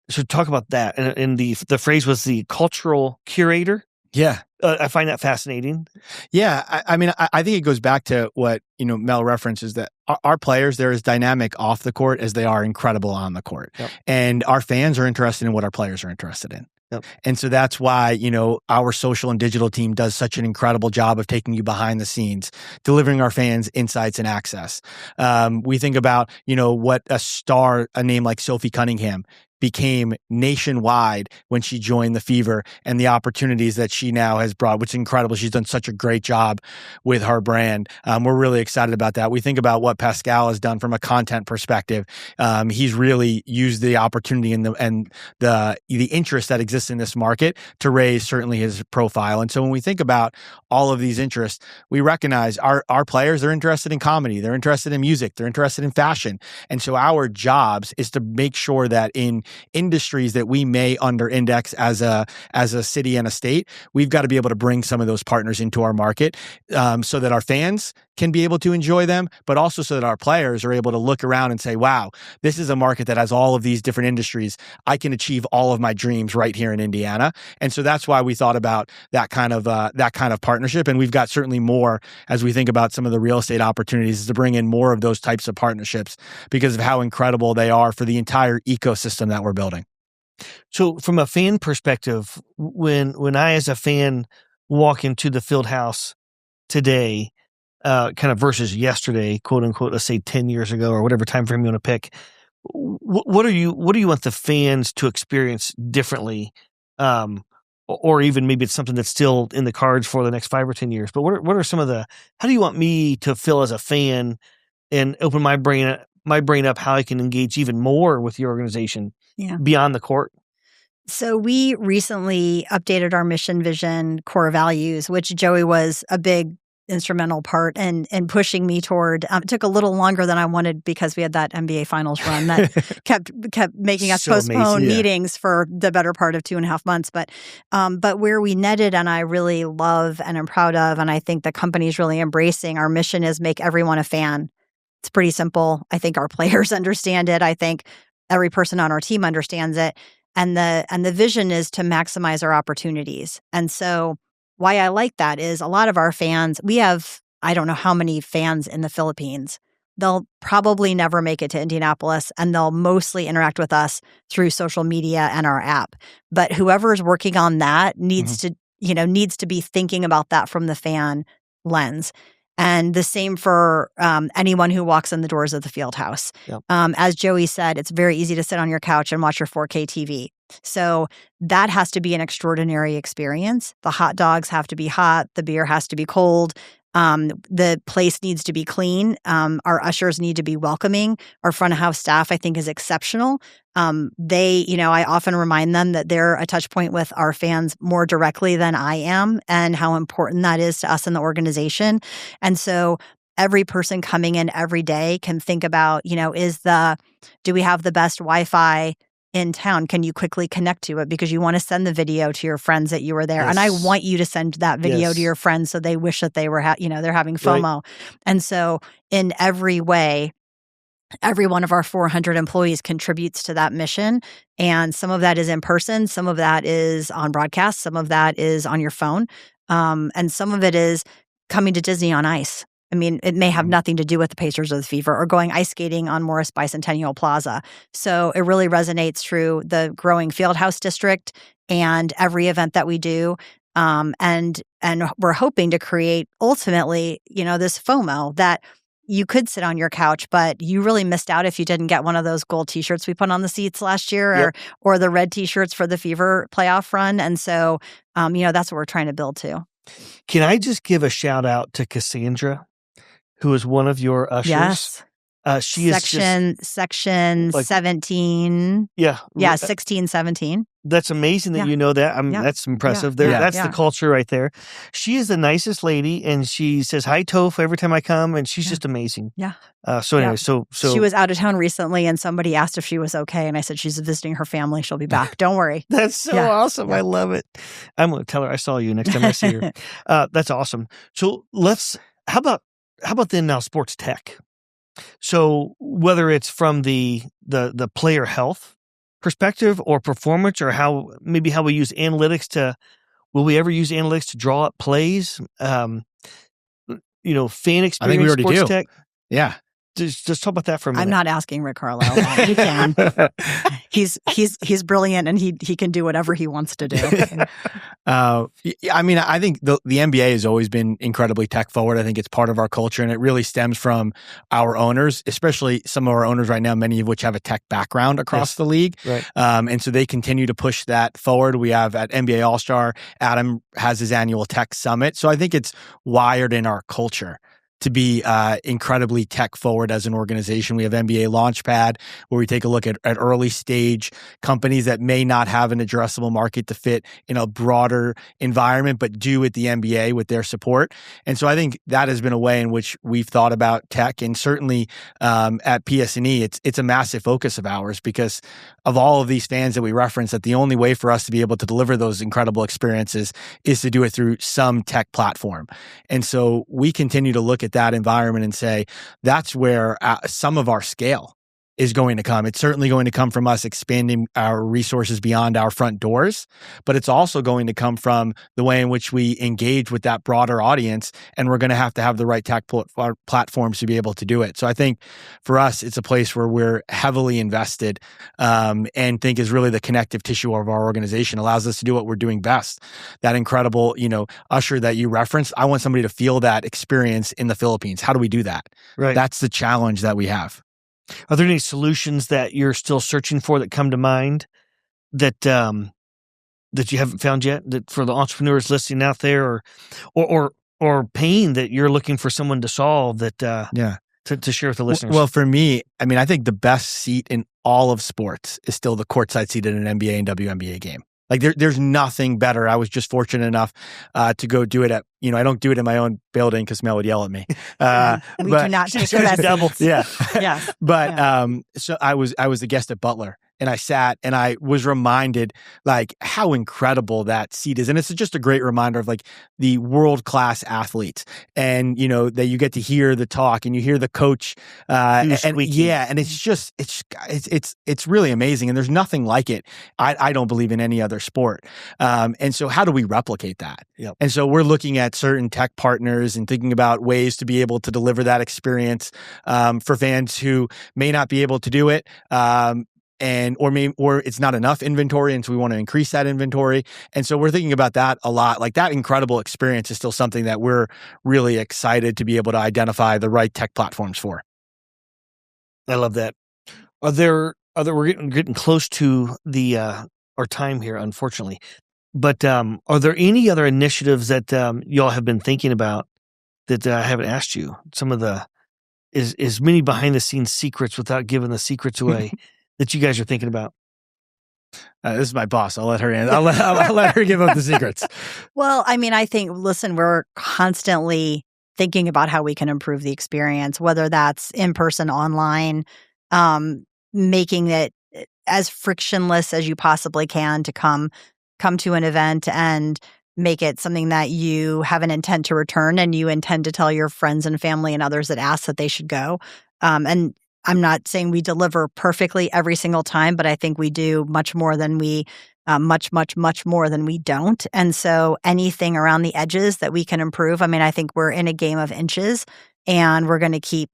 So talk about that. And the phrase was the cultural curator. Yeah. I find that fascinating. Yeah. I mean, I think it goes back to what, Mel references, that our players, they're as dynamic off the court as they are incredible on the court. Yep. And our fans are interested in what our players are interested in. Yep. And so that's why, our social and digital team does such an incredible job of taking you behind the scenes, delivering our fans insights and access. We think about, what a name like Sophie Cunningham became nationwide when she joined the Fever, and the opportunities that she now has brought, which is incredible. She's done such a great job with her brand. We're really excited about that. We think about what Pascal has done from a content perspective. He's really used the opportunity and the interest that exists in this market to raise certainly his profile. And so when we think about all of these interests, we recognize our players are interested in comedy, they're interested in music, they're interested in fashion. And so our jobs is to make sure that in industries that we may under index as a city and a state, we've got to be able to bring some of those partners into our market, so that our fans can be able to enjoy them, but also so that our players are able to look around and say, wow, this is a market that has all of these different industries. I can achieve all of my dreams right here in Indiana. And so that's why we thought about that kind of partnership. And we've got certainly more as we think about some of the real estate opportunities to bring in more of those types of partnerships because of how incredible they are for the entire ecosystem that we're building. So from a fan perspective, when I as a fan walk into the Fieldhouse today, kind of versus yesterday, quote unquote, let's say 10 years ago or whatever time frame you want to pick, what do you want the fans to experience differently or even maybe it's something that's still in the cards for the next 5 or 10 years. But what are some of how do you want me to feel as a fan and open my brain up how I can engage even more with your organization beyond the court? So we recently updated our mission, vision, core values, which Joey was a big instrumental part in pushing me toward. It took a little longer than I wanted because we had that NBA Finals run that kept making us postpone meetings for the better part of 2.5 months. But where we netted, and I really love and am proud of, and I think the company's really embracing, our mission is make everyone a fan. It's pretty simple. I think our players understand it. I think every person on our team understands it. And the vision is to maximize our opportunities. And so why I like that is a lot of our fans, we have, I don't know how many fans in the Philippines. They'll probably never make it to Indianapolis, and they'll mostly interact with us through social media and our app. But whoever is working on that needs to be thinking about that from the fan lens. And the same for anyone who walks in the doors of the Fieldhouse. Yep. As Joey said, it's very easy to sit on your couch and watch your 4K TV. So that has to be an extraordinary experience. The hot dogs have to be hot. The beer has to be cold. The place needs to be clean. Our ushers need to be welcoming. Our front of house staff, I think, is exceptional. I often remind them that they're a touch point with our fans more directly than I am, and how important that is to us in the organization. And so every person coming in every day can think about, do we have the best Wi-Fi in town? Can you quickly connect to it? Because you want to send the video to your friends that you were there. Yes. And I want you to send that video to your friends so they wish that they were, they're having FOMO. Right. And so in every way, every one of our 400 employees contributes to that mission. And some of that is in person. Some of that is on broadcast. Some of that is on your phone. And some of it is coming to Disney on ice. I mean, it may have nothing to do with the Pacers or the Fever, or going ice skating on Morris Bicentennial Plaza. So it really resonates through the growing Fieldhouse district and every event that we do. And we're hoping to create ultimately, this FOMO that you could sit on your couch, but you really missed out if you didn't get one of those gold T-shirts we put on the seats last year, or the red T-shirts for the Fever playoff run. And so, that's what we're trying to build too. Can I just give a shout out to Cassandra, who is one of your ushers? Yes. She is section 17. Yeah. 16, 17. That's amazing that you know that. That's impressive. That's the culture right there. She is the nicest lady, and she says hi, Toph, every time I come, and she's just amazing. Yeah. So she was out of town recently, and somebody asked if she was okay, and I said she's visiting her family. She'll be back. Don't worry. That's so awesome. I love it. I'm going to tell her I saw you next time I see her. That's awesome. So how about then now sports tech? So whether it's from the player health perspective or performance, or how we use analytics will we ever use analytics to draw up plays? Fan experience. I think we already sports do. Tech. Yeah. Just talk about that for a minute. I'm not asking Rick Carlisle. He can. He's brilliant, and he can do whatever he wants to do. I think the NBA has always been incredibly tech forward. I think it's part of our culture, and it really stems from our owners, especially some of our owners right now, many of which have a tech background across the league. Right. And so they continue to push that forward. We have at NBA All-Star, Adam has his annual tech summit. So I think it's wired in our culture to be incredibly tech forward as an organization. We have NBA Launchpad, where we take a look at early stage companies that may not have an addressable market to fit in a broader environment, but do at the NBA with their support. And so I think that has been a way in which we've thought about tech. And certainly at PS&E, it's a massive focus of ours, because of all of these fans that we reference, that the only way for us to be able to deliver those incredible experiences is to do it through some tech platform. And so we continue to look at that environment and say, that's where some of our scale is going to come. It's certainly going to come from us expanding our resources beyond our front doors, but it's also going to come from the way in which we engage with that broader audience, and we're going to have the right tech platforms to be able to do it. So I think for us, it's a place where we're heavily invested and think is really the connective tissue of our organization, allows us to do what we're doing best. That incredible, usher that you referenced, I want somebody to feel that experience in the Philippines. How do we do that? Right. That's the challenge that we have. Are there any solutions that you're still searching for that come to mind that that you haven't found yet, that for the entrepreneurs listening out there, or pain that you're looking for someone to solve that to share with the listeners? Well, for me, I mean, I think the best seat in all of sports is still the courtside seat at an NBA and WNBA game. Like there's nothing better. I was just fortunate enough to go do it at, I don't do it in my own building because Mel would yell at me. We do not do that. Doubles. Yeah. Yes. But so I was a guest at Butler, and I sat and I was reminded like how incredible that seat is. And it's just a great reminder of like the world-class athletes, and that you get to hear the talk and you hear the coach and it's really amazing. And there's nothing like it. I don't believe in any other sport. And so how do we replicate that? Yep. And so we're looking at certain tech partners and thinking about ways to be able to deliver that experience for fans who may not be able to do it. Or it's not enough inventory, and so we want to increase that inventory. And so we're thinking about that a lot. Like that incredible experience is still something that we're really excited to be able to identify the right tech platforms for. I love that. We're getting close to the our time here, unfortunately. But are there any other initiatives that y'all have been thinking about that I haven't asked you? Some of the is many behind the scenes secrets without giving the secrets away that you guys are thinking about? This is my boss. I'll let her in. I'll let her give up the secrets. Well, I mean, I think, listen, we're constantly thinking about how we can improve the experience, whether that's in person, online, making it as frictionless as you possibly can to come to an event and make it something that you have an intent to return and you intend to tell your friends and family and others that ask that they should go. And I'm not saying we deliver perfectly every single time, but I think we do much more than we much more than we don't. And so anything around the edges that we can improve, I mean, I think we're in a game of inches, and we're going to keep,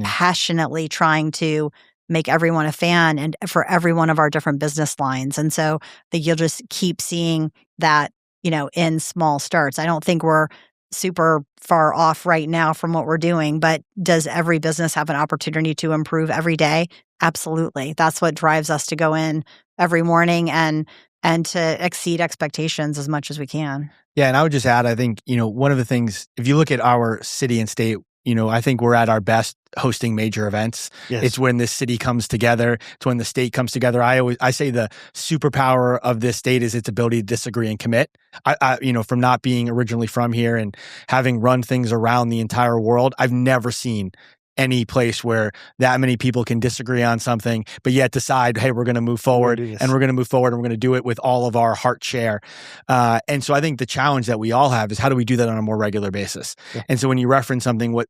passionately trying to make everyone a fan and for every one of our different business lines. And so I think you'll just keep seeing that, in small starts. I don't think we're super far off right now from what we're doing, but does every business have an opportunity to improve every day? Absolutely. That's what drives us to go in every morning and to exceed expectations as much as we can. Yeah. And I would just add, I think, one of the things, if you look at our city and state, I think we're at our best hosting major events. Yes. It's when this city comes together. It's when the state comes together. I say the superpower of this state is its ability to disagree and commit. I from not being originally from here and having run things around the entire world, I've never seen any place where that many people can disagree on something, but yet decide, hey, we're going to move forward and we're going to move forward and we're going to do it with all of our heart share. And so I think the challenge that we all have is how do we do that on a more regular basis? Yeah. And so when you reference something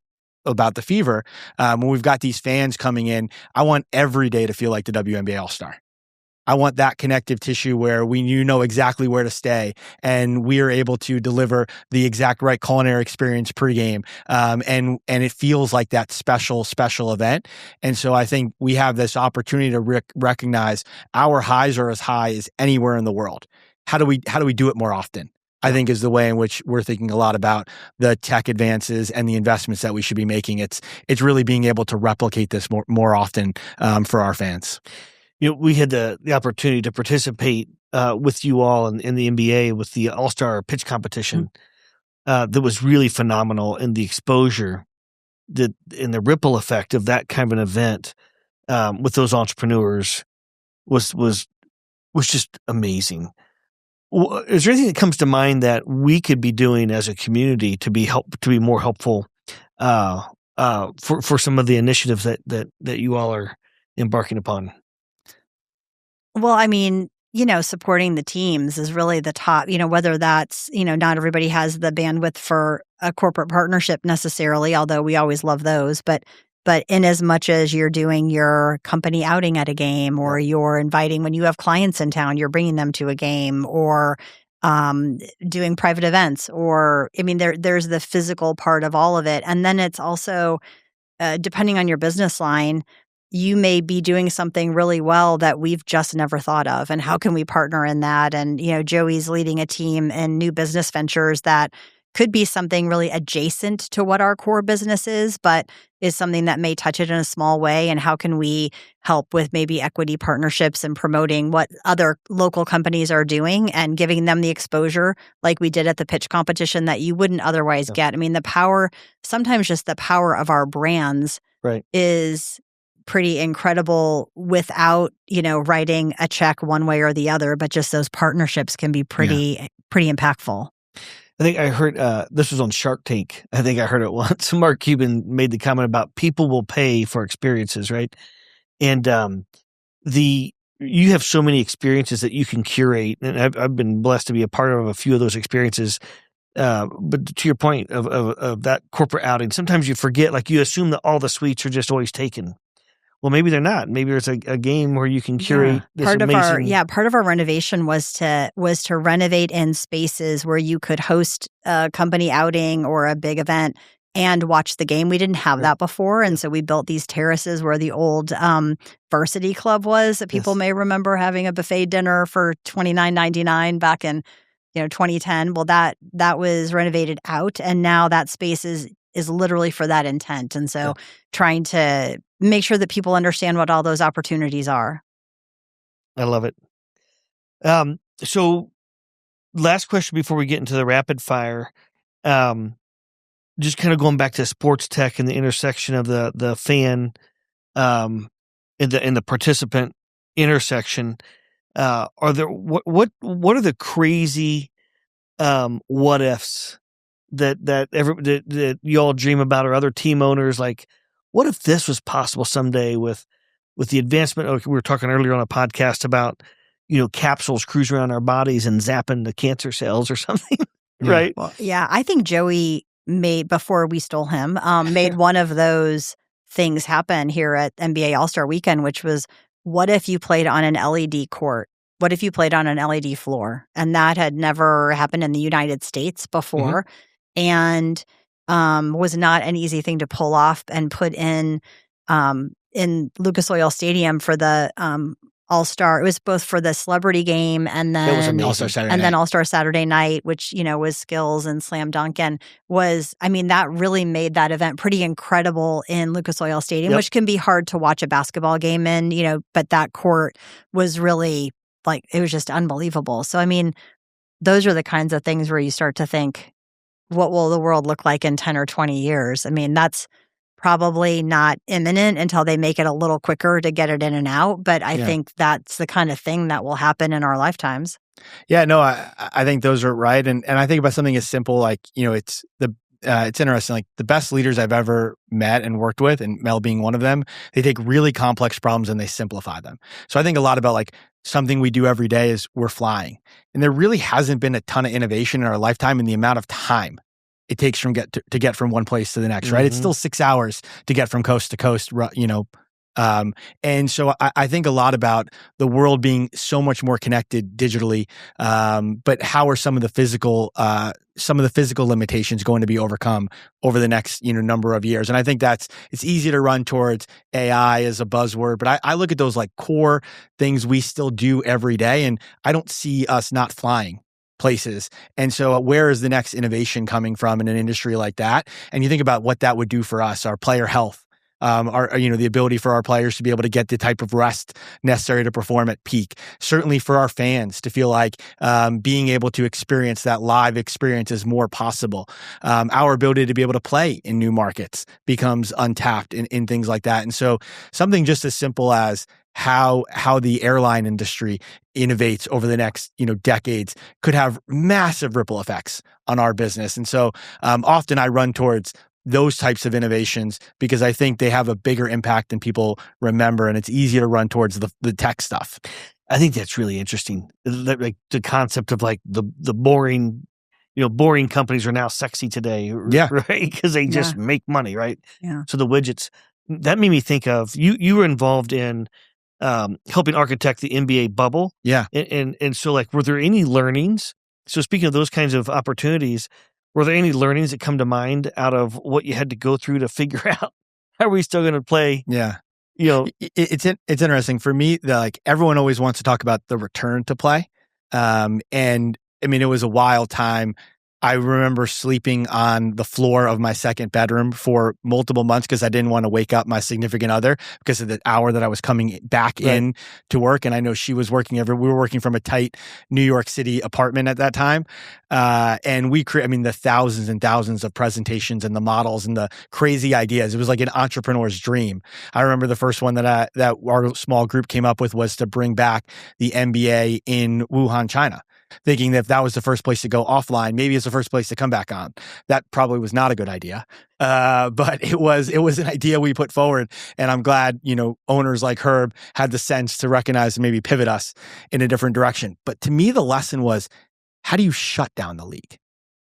about the Fever, when we've got these fans coming in, I want every day to feel like the WNBA All-Star. I want that connective tissue where you know exactly where to stay, and we are able to deliver the exact right culinary experience pregame, and it feels like that special event. And so I think we have this opportunity to recognize our highs are as high as anywhere in the world. How do we do it more often? I think is the way in which we're thinking a lot about the tech advances and the investments that we should be making. It's really being able to replicate this more often for our fans. We had the opportunity to participate with you all in the NBA with the All-Star pitch competition. That was really phenomenal, and the exposure and the ripple effect of that kind of an event with those entrepreneurs was just amazing. Is there anything that comes to mind that we could be doing as a community to be more helpful for some of the initiatives that you all are embarking upon? Well, I mean, supporting the teams is really the top, whether that's, not everybody has the bandwidth for a corporate partnership necessarily, although we always love those, but in as much as you're doing your company outing at a game, or you're inviting, when you have clients in town, you're bringing them to a game, or doing private events, or, I mean, there's the physical part of all of it. And then it's also, depending on your business line, you may be doing something really well that we've just never thought of. And how can we partner in that? And, Joey's leading a team in new business ventures that could be something really adjacent to what our core business is, but is something that may touch it in a small way. And how can we help with maybe equity partnerships and promoting what other local companies are doing and giving them the exposure like we did at the pitch competition that you wouldn't otherwise get. I mean, sometimes just the power of our brands is pretty incredible without, writing a check one way or the other, but just those partnerships can be pretty impactful. I think I heard, this was on Shark Tank. I think I heard it once. Mark Cuban made the comment about people will pay for experiences, right? And you have so many experiences that you can curate. And I've been blessed to be a part of a few of those experiences. But to your point of that corporate outing, sometimes you forget, like you assume that all the suites are just always taken. Well, maybe they're not. Maybe there's a game where you can curate this amazing... Part of our renovation was to renovate in spaces where you could host a company outing or a big event and watch the game. We didn't have that before, and so we built these terraces where the old Varsity Club was. That people may remember having a buffet dinner for $29.99 back in 2010. Well, that was renovated out, and now that space is literally for that intent. And so trying to make sure that people understand what all those opportunities are. I love it. So last question before we get into the rapid fire, just kind of going back to sports tech and the intersection of the fan and the participant intersection. Are there what are the crazy what ifs that you all dream about, or other team owners, like, what if this was possible someday with the advancement? We were talking earlier on a podcast about, capsules cruising around our bodies and zapping the cancer cells or something, right? Well, I think Joey before we stole him, made one of those things happen here at NBA All-Star Weekend, which was, what if you played on an LED court? What if you played on an LED floor? And that had never happened in the United States before. And was not an easy thing to pull off and put in Lucas Oil Stadium for the All-Star. It was both for the celebrity game and then All-Star Saturday and night. then All-Star Saturday night, which was skills and slam dunk, and that really made that event pretty incredible in Lucas Oil Stadium, which can be hard to watch a basketball game in, but that court was really it was just unbelievable. So those are the kinds of things where you start to think, what will the world look like in 10 or 20 years? That's probably not imminent until they make it a little quicker to get it in and out. But I think that's the kind of thing that will happen in our lifetimes. Yeah, no, I think those are right. And I think about something as simple it's interesting. Like, the best leaders I've ever met and worked with, and Mel being one of them, they take really complex problems and they simplify them. So I think a lot about something we do every day is we're flying. And there really hasn't been a ton of innovation in our lifetime in the amount of time it takes to get from one place to the next, right? It's still 6 hours to get from coast to coast, and so I think a lot about the world being so much more connected digitally, but how are some of the physical limitations going to be overcome over the next number of years? And I think it's easy to run towards AI as a buzzword, but I look at those core things we still do every day, and I don't see us not flying places. And so where is the next innovation coming from in an industry like that? And you think about what that would do for us, our player health. The ability for our players to be able to get the type of rest necessary to perform at peak. Certainly for our fans to feel like being able to experience that live experience is more possible. Our ability to be able to play in new markets becomes untapped in things like that. And so something just as simple as how the airline industry innovates over the next decades could have massive ripple effects on our business. And so often I run towards those types of innovations because I think they have a bigger impact than people remember, and it's easier to run towards the tech stuff. I think that's really interesting. Like the concept of the boring, boring companies are now sexy today, right? Because they just make money, right? Yeah. So the widgets, that made me think of, you were involved in helping architect the NBA bubble. Yeah. And so were there any learnings? So speaking of those kinds of opportunities, were there any learnings that come to mind out of what you had to go through to figure out how are we still going to play? Yeah. It's interesting for me that everyone always wants to talk about the return to play. And it was a wild time. I remember sleeping on the floor of my second bedroom for multiple months because I didn't want to wake up my significant other because of the hour that I was coming back in to work. And I know she was working we were working from a tight New York City apartment at that time. And the thousands and thousands of presentations and the models and the crazy ideas. It was like an entrepreneur's dream. I remember the first one that our small group came up with was to bring back the MBA in Wuhan, China, thinking that if that was the first place to go offline, maybe it's the first place to come back on. That probably was not a good idea. But it was an idea we put forward. And I'm glad, owners like Herb had the sense to recognize and maybe pivot us in a different direction. But to me, the lesson was, how do you shut down the league?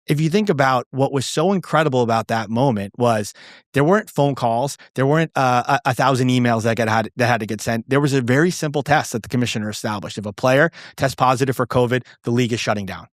If you think about what was so incredible about that moment was there weren't phone calls, there weren't 1,000 emails that had to get sent. There was a very simple test that the commissioner established. If a player tests positive for COVID, the league is shutting down.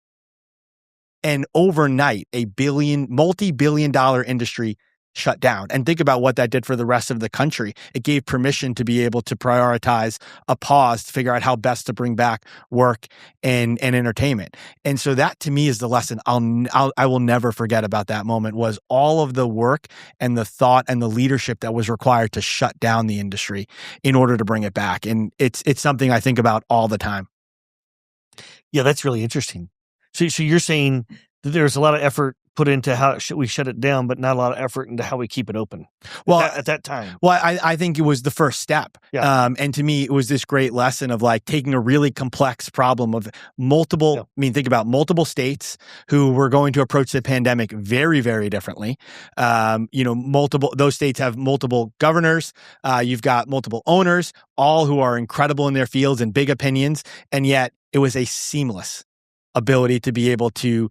And overnight, a multi-billion-dollar industry shut down. And think about what that did for the rest of the country. It gave permission to be able to prioritize a pause to figure out how best to bring back work and entertainment. And so that to me is the lesson I will never forget about that moment, was all of the work and the thought and the leadership that was required to shut down the industry in order to bring it back. And it's something I think about all the time. Yeah, that's really interesting. So you're saying that there's a lot of effort put into how we shut it down, but not a lot of effort into how we keep it open. Well, at that time. Well, I think it was the first step. Yeah. And to me, it was this great lesson of like taking a really complex problem of multiple, think about multiple states who were going to approach the pandemic very, very differently. Those states have multiple governors. You've got multiple owners, all who are incredible in their fields and big opinions. And yet it was a seamless ability to be able to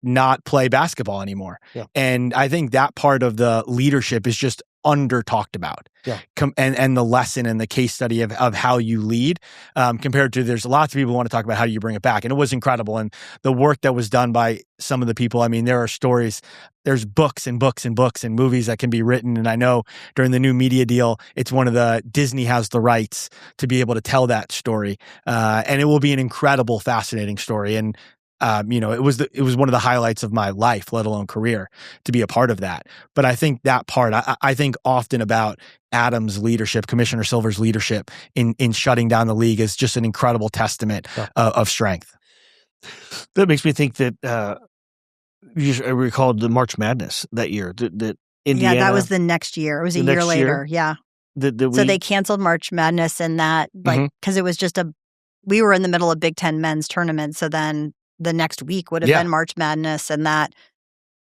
not play basketball anymore. Yeah. And I think that part of the leadership is just under talked about. Yeah. And the lesson and the case study of how you lead compared to, there's lots of people who want to talk about how do you bring it back. And it was incredible. And the work that was done by some of the people, there are stories, there's books and books and books and movies that can be written. And I know during the new media deal, it's one of the, Disney has the rights to be able to tell that story. And it will be an incredible, fascinating story. And it was one of the highlights of my life, let alone career, to be a part of that. But I think that part, I think often about Adam's leadership, Commissioner Silver's leadership in shutting down the league is just an incredible testament of strength. That makes me think that I recalled the March Madness that year. That Indiana, that was the next year. It was a year later. Yeah. So they canceled March Madness and that, because it was just we were in the middle of Big Ten men's tournament. So then the next week would have been March Madness, and that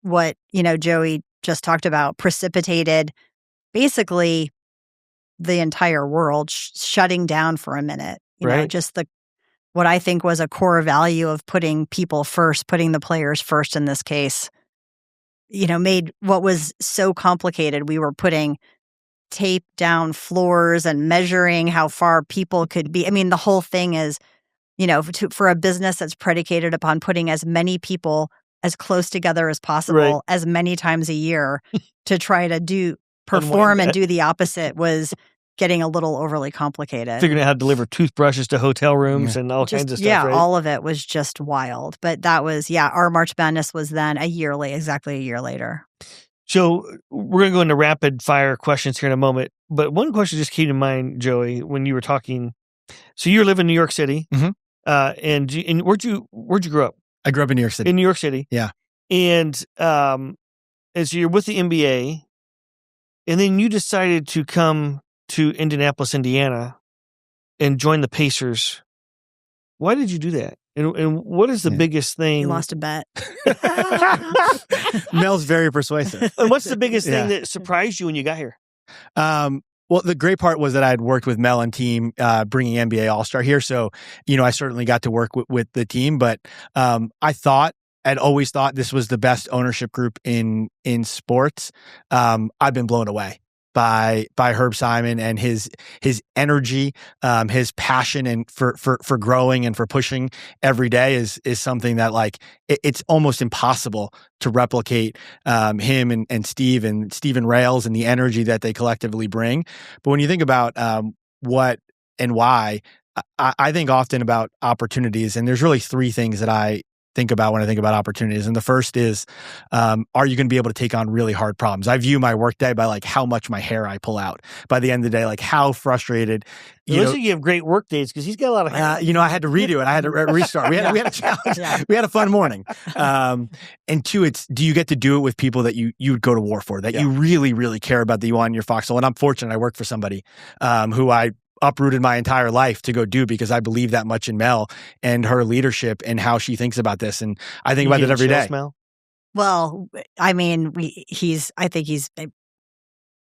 what, Joey just talked about precipitated basically the entire world shutting down for a minute. You know, just what I think was a core value of putting people first, putting the players first in this case, made what was so complicated. We were putting tape down floors and measuring how far people could be. The whole thing is, for a business that's predicated upon putting as many people as close together as possible, as many times a year to try to perform and do the opposite was getting a little overly complicated. Figuring out how to deliver toothbrushes to hotel rooms and all kinds of stuff. Yeah, all of it was just wild. But that was, our March Madness was then exactly a year later. So we're going to go into rapid fire questions here in a moment. But one question just came to mind, Joey, when you were talking. So you live in New York City. Mm-hmm. And where'd you grow up? I grew up in New York City. In New York City. Yeah. And so you're with the NBA, and then you decided to come to Indianapolis, Indiana, and join the Pacers. Why did you do that? And what is the biggest thing? You lost a bet. Mel's very persuasive. And what's the biggest thing that surprised you when you got here? Well, the great part was that I had worked with Mel and team bringing NBA All-Star here. So, I certainly got to work with the team. But I'd always thought this was the best ownership group in sports. I've been blown away by Herb Simon and his energy, his passion and for growing and for pushing every day is something that it's almost impossible to replicate him and Stephen Rails and the energy that they collectively bring. But when you think about what and why, I think often about opportunities, and there's really three things that I think about when I think about opportunities. And the first is, are you going to be able to take on really hard problems? I view my workday by like how much my hair I pull out. By the end of the day, like how frustrated. You have great work days because he's got a lot of hair. I had to redo it. I had to restart. We had a challenge. Yeah. We had a fun morning. And two, it's, do you get to do it with people that you'd go to war for, that you really, really care about, that you want in your foxhole? And I'm fortunate I work for somebody who I uprooted my entire life to go do, because I believe that much in Mel and her leadership and how she thinks about this. And I think about it every day. Mel? Well, I mean, I think he's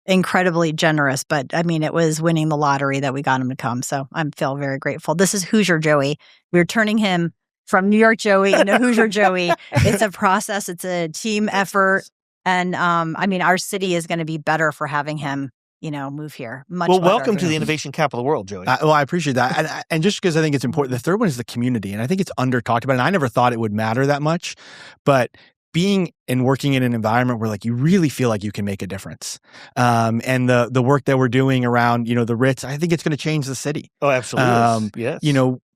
incredibly generous, but I mean, it was winning the lottery that we got him to come. So I feel very grateful. This is Hoosier Joey. We're turning him from New York Joey into Hoosier Joey. It's a process. It's a team effort. And I mean, our city is going to be better for having him, move here. Well, welcome to the innovation capital of the world, Joey. I appreciate that. And just because I think it's important, the third one is the community. And I think it's under talked about. And I never thought it would matter that much, but being and working in an environment where like you really feel like you can make a difference. And the work that we're doing around, the Ritz, I think it's going to change the city. Oh, absolutely. Yes.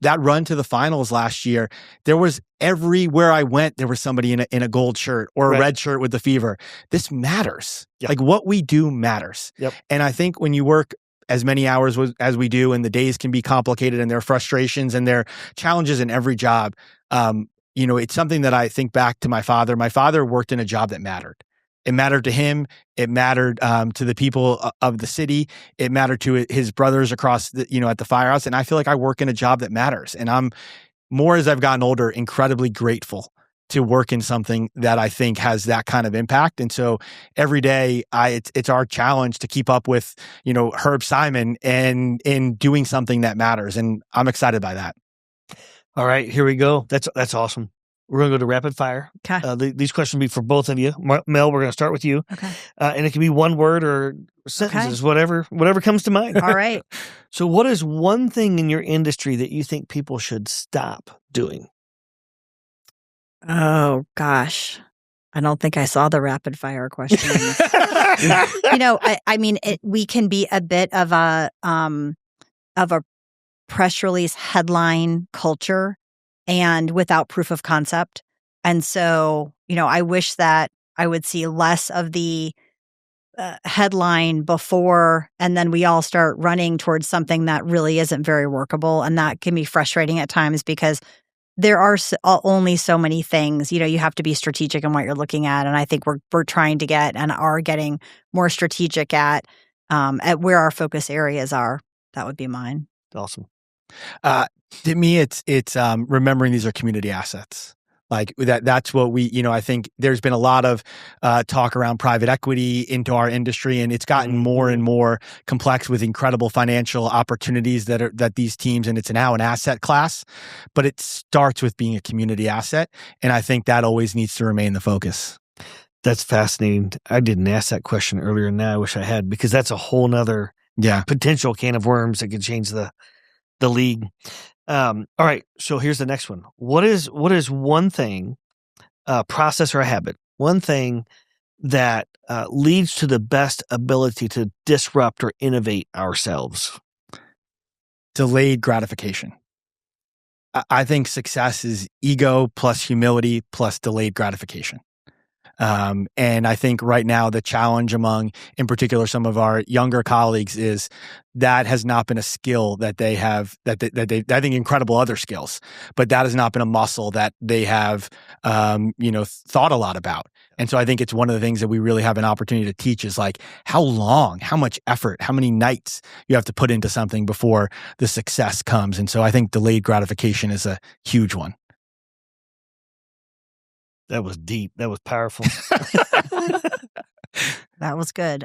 That run to the finals last year, there was everywhere I went, there was somebody in a gold shirt or a red shirt with the fever. This matters. Yep. Like what we do matters. Yep. And I think when you work as many hours as we do, and the days can be complicated and there are frustrations and there are challenges in every job, it's something that I think back to my father. My father worked in a job that mattered. It mattered to him. It mattered to the people of the city. It mattered to his brothers across at the firehouse. And I feel like I work in a job that matters. And I'm more, as I've gotten older, incredibly grateful to work in something that I think has that kind of impact. And so every day it's our challenge to keep up with, Herb Simon and in doing something that matters. And I'm excited by that. All right, here we go. That's awesome. We're going to go to rapid fire. Okay. These questions will be for both of you. Mel, we're going to start with you. Okay. And it can be one word or sentences, whatever comes to mind. All right. So what is one thing in your industry that you think people should stop doing? Oh, gosh. I don't think I saw the rapid fire questions. I mean, we can be a bit of a press release headline culture and without proof of concept. And so, I wish that I would see less of the headline before, and then we all start running towards something that really isn't very workable. And that can be frustrating at times because there are only so many things, you have to be strategic in what you're looking at. And I think we're trying to get and are getting more strategic at where our focus areas are. That would be mine. Awesome. To me, it's remembering these are community assets. Like that's what I think there's been a lot of talk around private equity into our industry, and it's gotten more and more complex with incredible financial opportunities that these teams, and it's now an asset class, but it starts with being a community asset. And I think that always needs to remain the focus. That's fascinating. I didn't ask that question earlier, and now I wish I had, because that's a whole nother potential can of worms that could change the league. All right. So here's the next one. What is one thing, process or a habit, one thing that leads to the best ability to disrupt or innovate ourselves? Delayed gratification. I think success is ego plus humility plus delayed gratification. And I think right now the challenge among, in particular, some of our younger colleagues is that has not been a skill that they have, I think incredible other skills, but that has not been a muscle that they have, thought a lot about. And so I think it's one of the things that we really have an opportunity to teach is like how long, how much effort, how many nights you have to put into something before the success comes. And so I think delayed gratification is a huge one. That was deep. That was powerful. That was good.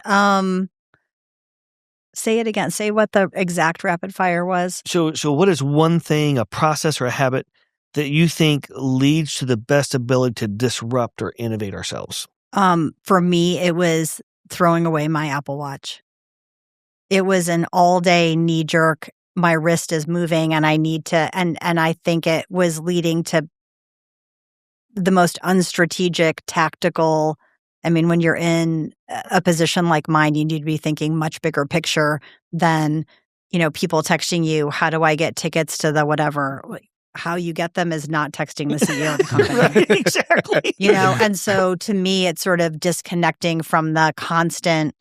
Say it again. Say what the exact rapid fire was. So what is one thing, a process or a habit that you think leads to the best ability to disrupt or innovate ourselves? For me, it was throwing away my Apple Watch. It was an all-day knee-jerk, my wrist is moving and I need to, and I think it was leading to the most unstrategic, tactical. I mean, when you're in a position like mine, you need to be thinking much bigger picture than, people texting you, how do I get tickets to the whatever? how you get them is not texting the CEO of the company. Right, exactly. And so to me, it's sort of disconnecting from the constant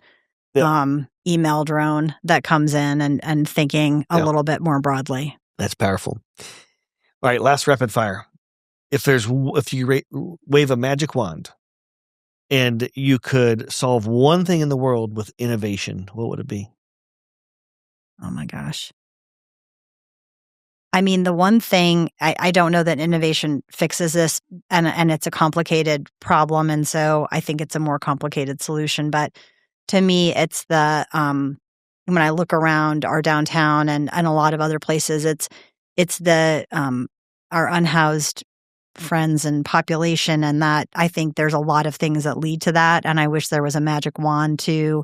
email drone that comes in and thinking a little bit more broadly. That's powerful. All right, last rapid fire. If you wave a magic wand and you could solve one thing in the world with innovation, what would it be? Oh my gosh. I mean, the one thing, I don't know that innovation fixes this, and it's a complicated problem, and so I think it's a more complicated solution. But to me, it's when I look around our downtown and a lot of other places, it's the our unhoused friends and population, and that I think there's a lot of things that lead to that, and I wish there was a magic wand to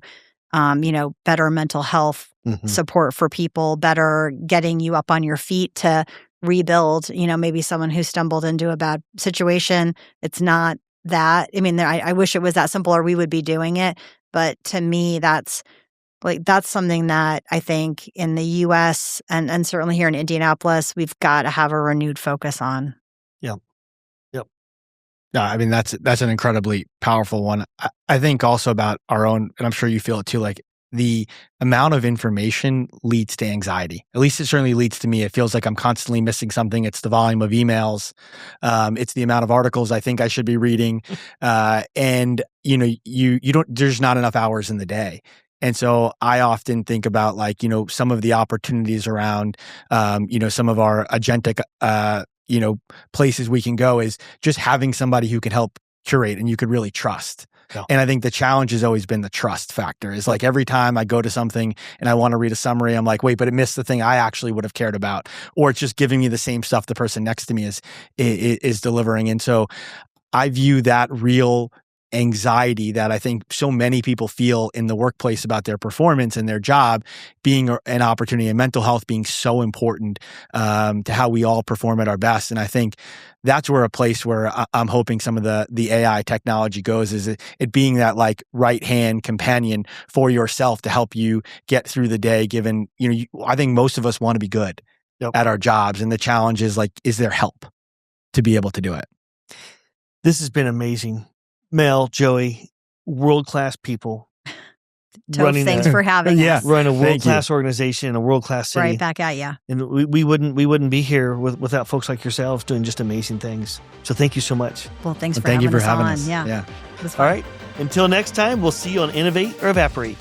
better mental health support for people, better getting you up on your feet to rebuild, maybe someone who stumbled into a bad situation. It's not that. I mean, I wish it was that simple or we would be doing it. But to me, that's something that I think in the U.S. and certainly here in Indianapolis, we've got to have a renewed focus on. No, I mean, that's an incredibly powerful one. I think also about our own, and I'm sure you feel it too, like the amount of information leads to anxiety. At least it certainly leads to me. It feels like I'm constantly missing something. It's the volume of emails. It's the amount of articles I think I should be reading. And you don't, there's not enough hours in the day. And so I often think about some of the opportunities around, some of our agentic, places we can go is just having somebody who can help curate and you could really trust. Yeah. And I think the challenge has always been the trust factor. Is like every time I go to something and I want to read a summary, I'm like, wait, but it missed the thing I actually would have cared about. Or it's just giving me the same stuff the person next to me is delivering. And so I view that real anxiety that I think so many people feel in the workplace about their performance and their job being an opportunity, and mental health being so important to how we all perform at our best. And I think that's where a place where I'm hoping some of the AI technology goes, is it being that right-hand companion for yourself to help you get through the day, given, I think most of us want to be good at our jobs. And the challenge is is there help to be able to do it? This has been amazing. Mel, Joey, world-class people. Toph, thanks for having us. Run a world-class organization in a world-class city. Right back at you. And we wouldn't be here without folks like yourselves doing just amazing things. So thank you so much. Well, thanks for having us on. Yeah. All right. Until next time, we'll see you on Innovate or Evaporate.